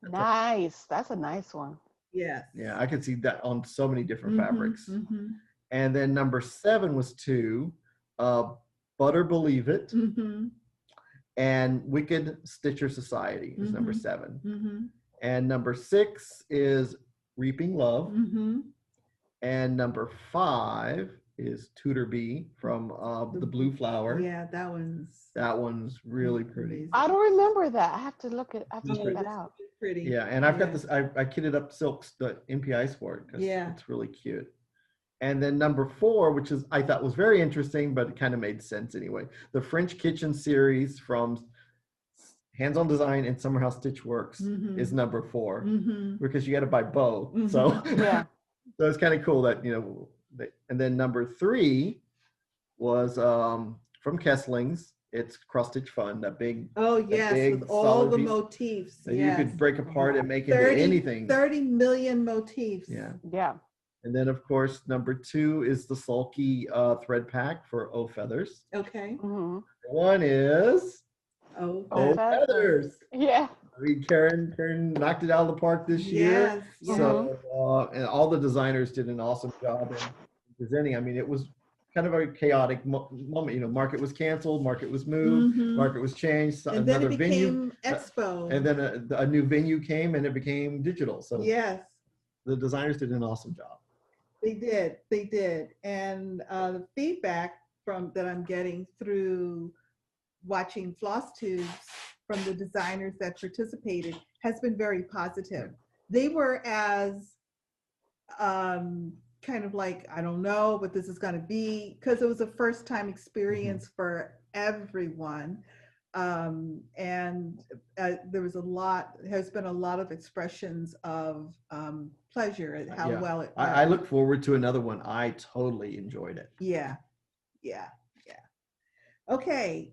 Nice. That's a nice one. yes. Yeah, I could see that on so many different fabrics. Mm-hmm. And then number 7 was 2, Butter Believe It, Mm-hmm. and Wicked Stitcher Society is number 7. Mm-hmm. And number 6 is Reaping Love. Mm-hmm. And number 5 is Tudor Bee from the Blue Flower. Yeah, that one's really pretty. amazing. I don't remember that. I have to look at. I have to check that This out. is pretty. Yeah, and I've got this. I kitted up Silks, the NPIs for it because it's really cute. And then number 4, which is I thought was very interesting, but it kind of made sense anyway. The French Kitchen series from Hands On Design and Summer House Stitch Works is number 4 because you got to buy both. So Yeah. So it's kind of cool that and then number 3 was from Kessling's. It's Cross Stitch Fun, that big. Oh yes, big, with all the piece motifs. that yes. you could break apart and make into anything. 30 million motifs. Yeah. Yeah. And then of course number 2 is the Sulky thread pack for O Feathers. Okay. Mm-hmm. One is Oh, O Feathers. Yeah. I mean, Karen knocked it out of the park this year. Yes. So and all the designers did an awesome job in presenting. I mean, it was kind of a chaotic moment. Market was canceled, market was moved, market was changed. And then it became Expo. And then a new venue came, and it became digital. So yes, the designers did an awesome job. They did. And the feedback that I'm getting through watching Flosstubes from the designers that participated has been very positive. They were as kind of like, I don't know what this is going to be, because it was a first time experience for everyone. And there was has been a lot of expressions of pleasure at how well it went. I look forward to another one. I totally enjoyed it. Yeah. Okay.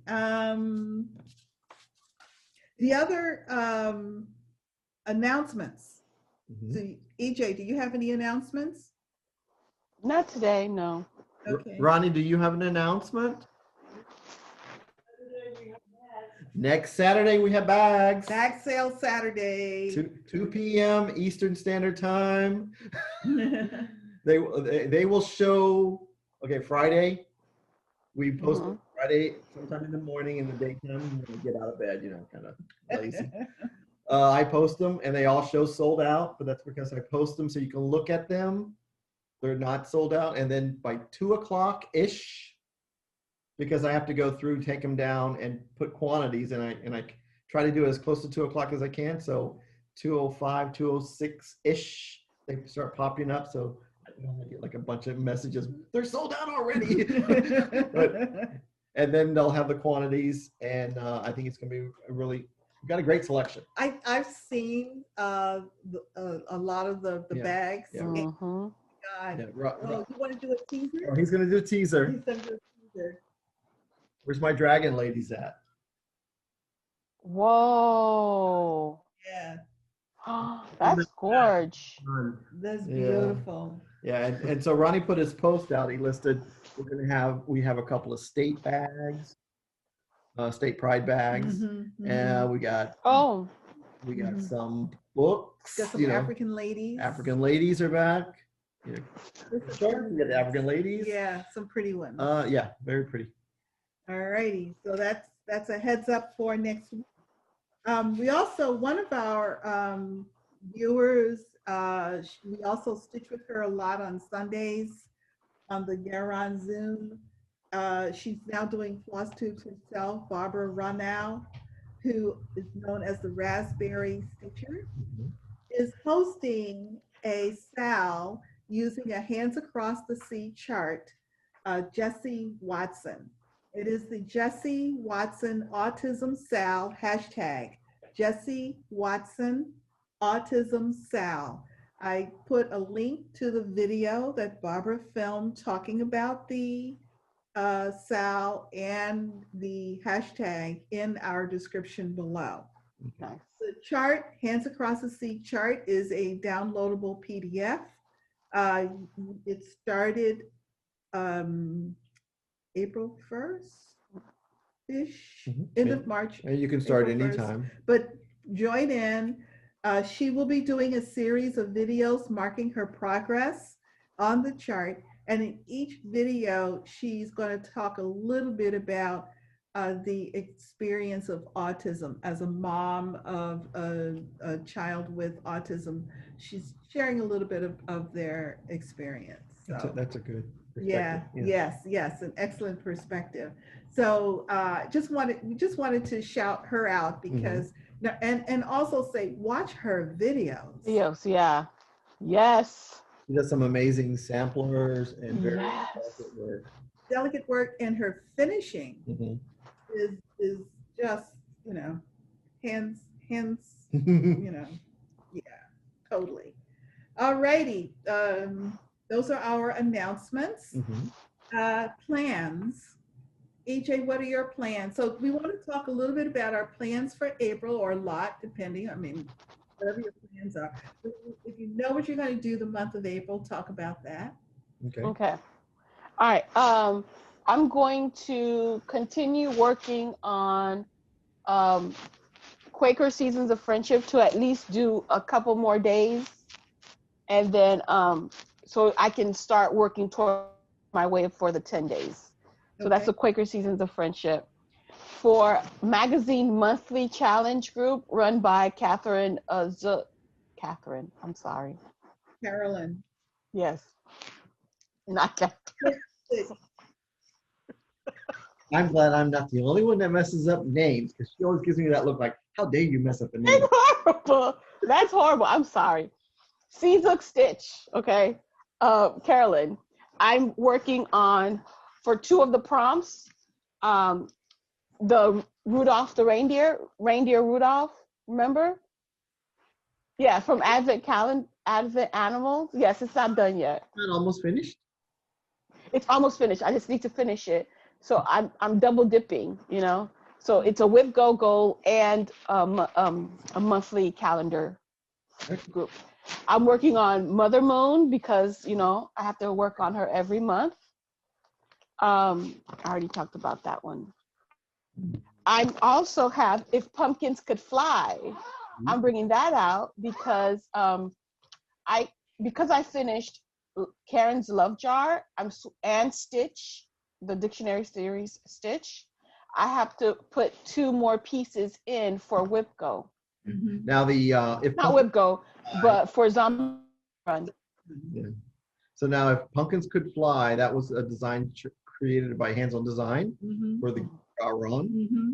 The other announcements. So, EJ, do you have any announcements? Not today, no. Okay. Ronnie, do you have an announcement? Next Saturday we have bags. Bag sale Saturday. 2 p.m. Eastern Standard Time. They will show. Okay, Friday. We post Friday sometime in the morning in the daytime when we get out of bed. Kind of lazy. I post them and they all show sold out, but that's because I post them so you can look at them. They're not sold out, and then by 2 o'clock ish, because I have to go through, take them down, and put quantities, and I try to do it as close to 2 o'clock as I can. So 2:05, 2:06 ish, they start popping up. So I get like a bunch of messages. They're sold out already. And then they'll have the quantities, and I think it's gonna be we've got a great selection. I've seen a lot of the bags. Yeah. God. Yeah, you want to do a teaser? Oh, he's gonna do a teaser. He's gonna do a teaser. Where's my dragon ladies at? Whoa. Yeah. That's gorge. That's beautiful. Yeah, and so Ronnie put his post out. He listed we have a couple of state bags, state pride bags, and we got some books. Got some African ladies. African ladies are back. We got the African ladies. Yeah, some pretty ones. Yeah, very pretty. All righty, so that's a heads up for next week. We also, one of our viewers, we also stitch with her a lot on Sundays on the Yaron Zoom. She's now doing Flosstubes herself, Barbara Runau, who is known as the Raspberry Stitcher, is hosting a SAL using a Hands Across the Sea chart, Jessie Watson. It is the Jessie Watson Autism SAL hashtag. Jessie Watson Autism Sal. I put a link to the video that Barbara filmed talking about the Sal and the hashtag in our description below. Nice. The chart, Hands Across the Sea chart, is a downloadable PDF. It started April 1st-ish, end of March. And you can start April 1st. anytime. But join in. She will be doing a series of videos marking her progress on the chart. And in each video, she's going to talk a little bit about the experience of autism as a mom of a child with autism. She's sharing a little bit of their experience. So. That's a good perspective. Yeah. Yes, an excellent perspective. So we just wanted to shout her out because and also say watch her videos. Videos, yeah. Yes. She does some amazing samplers and very delicate work. Delicate work, and her finishing is just, hands, totally. All righty. Those are our announcements. Plans. EJ, what are your plans? So we want to talk a little bit about our plans for April, or a lot, depending, whatever your plans are. If you know what you're going to do the month of April, talk about that. Okay. All right. I'm going to continue working on Quaker Seasons of Friendship to at least do a couple more days. And then so I can start working toward my way for the 10 days. So that's the Quaker Seasons of Friendship. For Magazine Monthly Challenge Group run by Catherine, I'm sorry. Carolyn. Yes. Not Catherine. I'm glad I'm not the only one that messes up names, because she always gives me that look like, how dare you mess up a name? That's horrible. That's horrible. I'm sorry. Seazook Stitch, okay? Carolyn, I'm working on, for 2 of the prompts, the Rudolph the reindeer Rudolph, remember? Yeah, from Advent Animals. Yes, it's not done yet. Not almost finished? It's almost finished. I just need to finish it. So I'm double dipping, So it's a Whip Go goal and a monthly calendar group. I'm working on Mother Moon because, I have to work on her every month. I already talked about that one. I also have If Pumpkins Could Fly. I'm bringing that out because I finished Karen's Love Jar and Stitch, the dictionary series Stitch. I have to put 2 more pieces in for Whip Go. Now if not Whip Go, but for Zombie Run. Yeah. So now If Pumpkins Could Fly, that was a design created by Hands On Design for the run,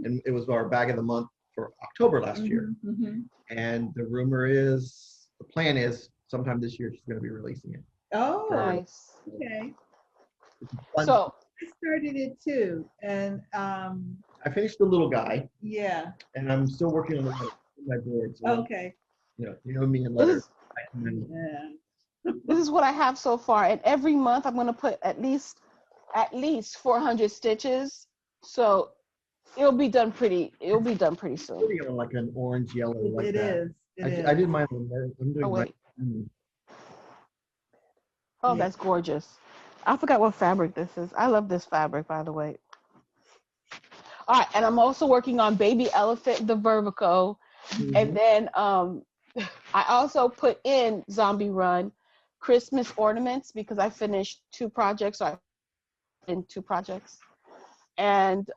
and it was our bag of the month for October last year. And the plan is sometime this year she's going to be releasing it. Oh, nice. Okay. So I started it too, and I finished the little guy. Yeah. And I'm still working on my board. So, okay. You know me and letters. This is what I have so far, and every month I'm going to put at least 400 stitches. So it'll be done pretty soon. Pretty on like an orange yellow like it that. Is. I did mine on there. I'm doing wait. Yeah. That's gorgeous. I forgot what fabric this is. I love this fabric, by the way. All right, and I'm also working on Baby Elephant, the Vervico. And then I also put in Zombie Run Christmas ornaments because I finished 2 projects. So I in 2 projects. And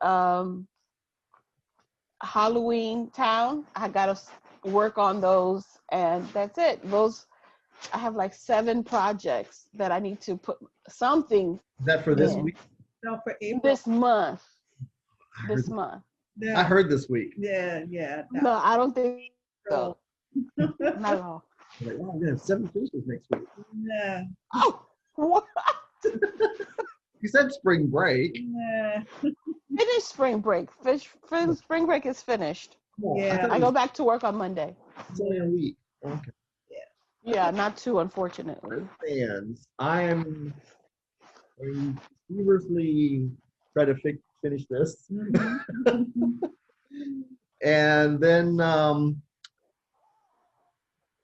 Halloween Town, I got to work on those, and that's it. I have like 7 projects that I need to put something. Is that for this week? No, for April. This month. Yeah. I heard this week. Yeah. No, I don't think so. Not at all. Like, wow, I'm gonna have 7 finishes next week. Yeah. Oh, what? You said spring break. Yeah. Finish spring break. Spring break is finished. Yeah. I go back to work on Monday. It's only a week. Okay. Yeah, not too, unfortunately. Fans, I'm feverishly try to finish this. And then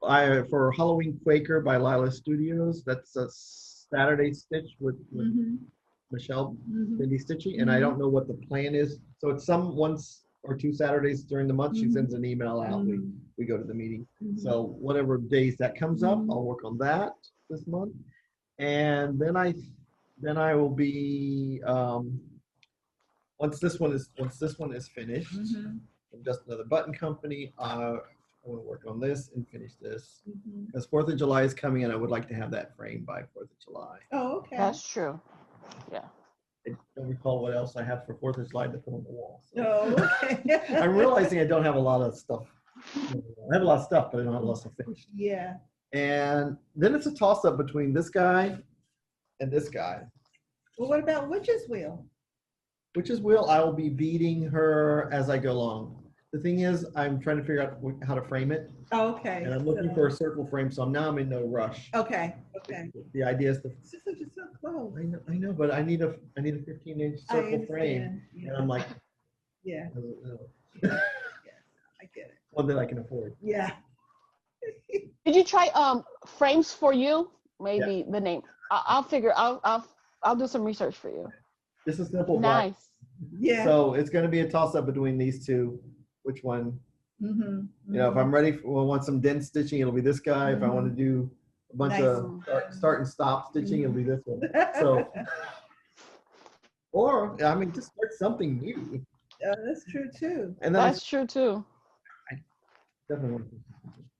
for Halloween Quaker by Lila Studios, that's a Saturday stitch with Michelle Mindy Stitchy, and I don't know what the plan is. So it's once or two Saturdays during the month, she sends an email out. We go to the meeting. So whatever days that comes up, I'll work on that this month. And then I will be once this one is finished, I'm just another button company. I want to work on this and finish this because 4th of July is coming, and I would like to have that framed by 4th of July. Oh, okay. That's true. Yeah. I don't recall what else I have for 4th of July to put on the wall. So. Oh, okay. I'm realizing I don't have a lot of stuff. I have a lot of stuff, but I don't have a lot of stuff finished. Yeah. And then it's a toss-up between this guy and this guy. Well, what about Witch's Wheel? Witch's Wheel, I will be beating her as I go along. The thing is, I'm trying to figure out how to frame it. Oh, okay. And I'm looking for a circle frame, so I'm in no rush. Okay. Okay. The idea is to. It's just like you're so close. I know, but I need a 15-inch circle frame, Yeah. and I'm like, yeah. yeah, I get it. one that I can afford. Yeah. Did you try Frames for You? Maybe the name. I'll do some research for you. This is simple. Black. Nice. Yeah. So it's going to be a toss-up between these two. Which one? You know, if I'm ready want some dense stitching, it'll be this guy. If I want to do a bunch of start and stop stitching, it'll be this one. So, or I mean, just start something new. That's true too. And then That's true too. I definitely want to.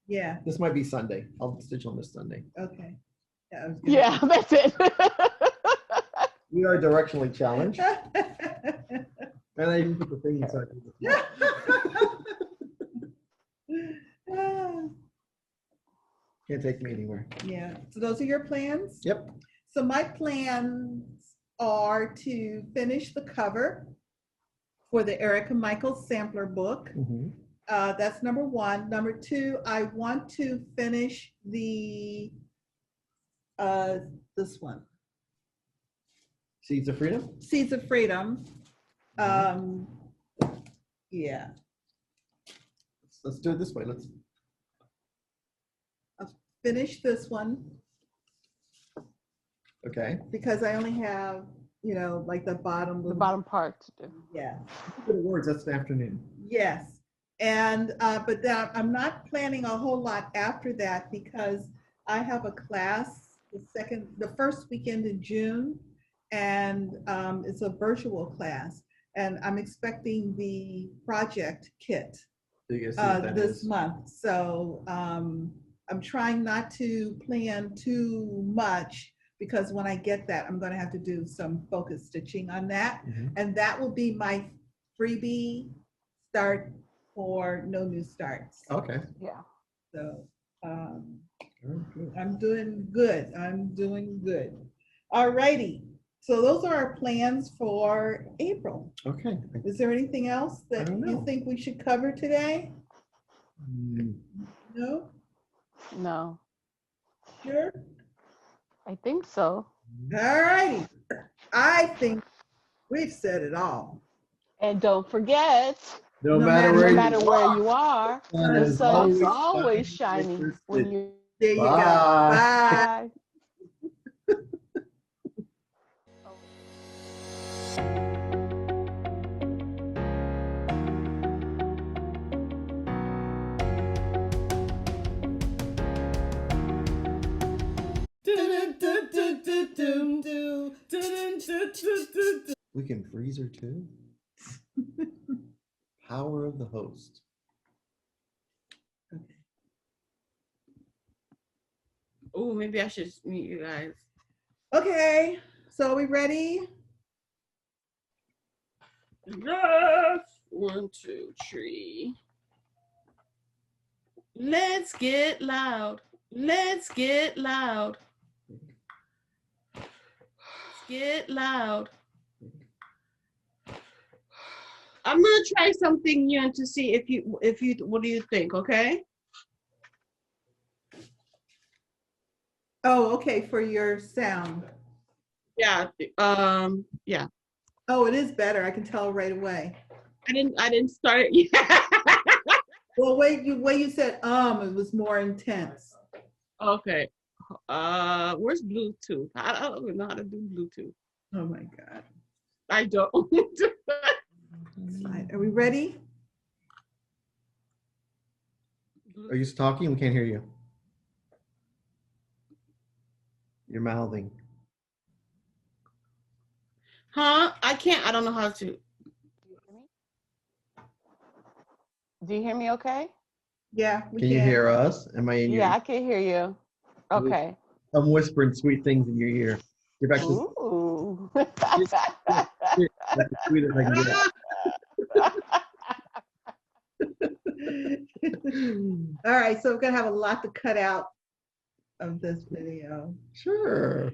Yeah. This might be Sunday. I'll stitch on this Sunday. Okay. Yeah, that's it. We are directionally challenged. And I even put the thing inside. Can't take me anywhere. Yeah. So those are your plans? Yep. So my plans are to finish the cover for the Erica Michaels sampler book. That's number one. Number two, I want to finish the this one. Seeds of Freedom? Seeds of Freedom. Yeah. Let's do it this way. I'll finish this one. Okay. Because I only have, like the bottom. The bottom part to do. Yeah. Good words. That's the afternoon. Yes. And, but that I'm not planning a whole lot after that because I have a class the first weekend in June, and it's a virtual class, and I'm expecting the project kit this month. So I'm trying not to plan too much because when I get that, I'm going to have to do some focus stitching on that, and that will be my freebie start for No New Starts. Okay. Yeah. So I'm doing good. All righty. So those are our plans for April. Okay. Is there anything else that you think we should cover today? No? No. Sure? I think so. All righty. I think we've said it all. And don't forget, no matter where you are, the sun is always shining when you. There you go. Bye. We can freeze her too. Power of the host. Oh, maybe I should meet you guys. Okay, so are we ready? Yes. 1, 2, 3. Let's get loud. Let's get loud. Let's get loud. I'm gonna try something new to see if you what do you think, okay? Oh, okay, for your sound. Yeah. Yeah. Oh, it is better. I can tell right away. I didn't start it yet. Well, wait, you said it was more intense. Okay. Where's Bluetooth? I don't even know how to do Bluetooth. Oh my God. I don't. Slide. Are we ready? Are you talking? We can't hear you. You're mouthing. Huh? I can't. I don't know how to. Do you hear me okay? Yeah, we Can you hear us? Am I in your Yeah, ear? I can hear you. Okay. I'm whispering sweet things in your ear. You're back to Ooh. that's as sweet as I can get. All right, so we're gonna have a lot to cut out of this video. Sure.